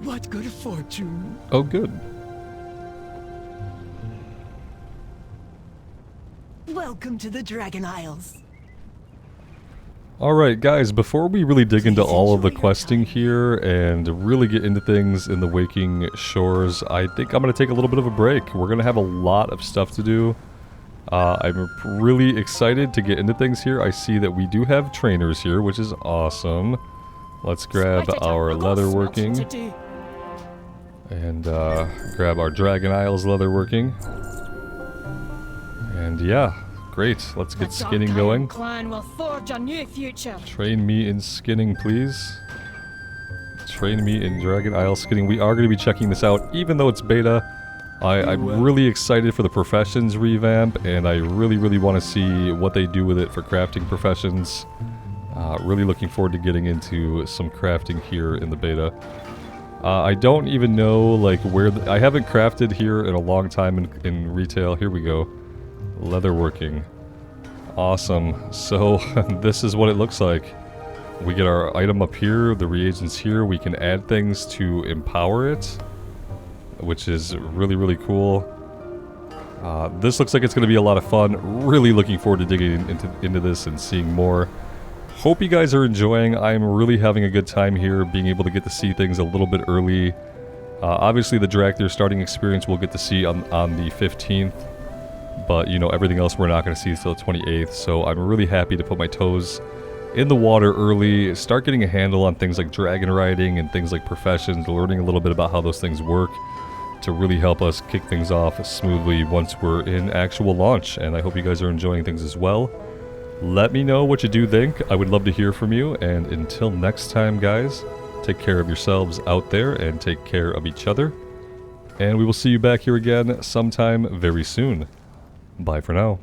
What good fortune. Oh, good. Welcome to the Dragon Isles. Alright guys, before we really dig into all of the questing here and really get into things in the Waking Shores, I think I'm going to take a little bit of a break. We're going to have a lot of stuff to do. I'm really excited to get into things here. I see that we do have trainers here, which is awesome. Let's grab our leatherworking. And grab our Dragon Isles leatherworking. And yeah. Great, let's get skinning going. Clan will forge a new future. Train me in skinning, please. Train me in Dragon Isle skinning. We are going to be checking this out, even though it's beta. I'm really excited for the professions revamp, and I really want to see what they do with it for crafting professions. Really looking forward to getting into some crafting here in the beta. I don't even know like where I haven't crafted here in a long time in retail. Here we go. Leatherworking. Awesome. So this is what it looks like. We get our item up here, the reagents here. We can add things to empower it, which is really cool. This looks like it's going to be a lot of fun. Really looking forward to digging into this and seeing more. Hope you guys are enjoying. I'm really having a good time here, being able to get to see things a little bit early. Obviously the Dracthyr starting experience we'll get to see on the 15th. But, you know, everything else we're not going to see until the 28th, so I'm really happy to put my toes in the water early, start getting a handle on things like dragon riding and things like professions, learning a little bit about how those things work to really help us kick things off smoothly once we're in actual launch, and I hope you guys are enjoying things as well. Let me know what you do think. I would love to hear from you, and until next time, guys, take care of yourselves out there and take care of each other, and we will see you back here again sometime very soon. Bye for now.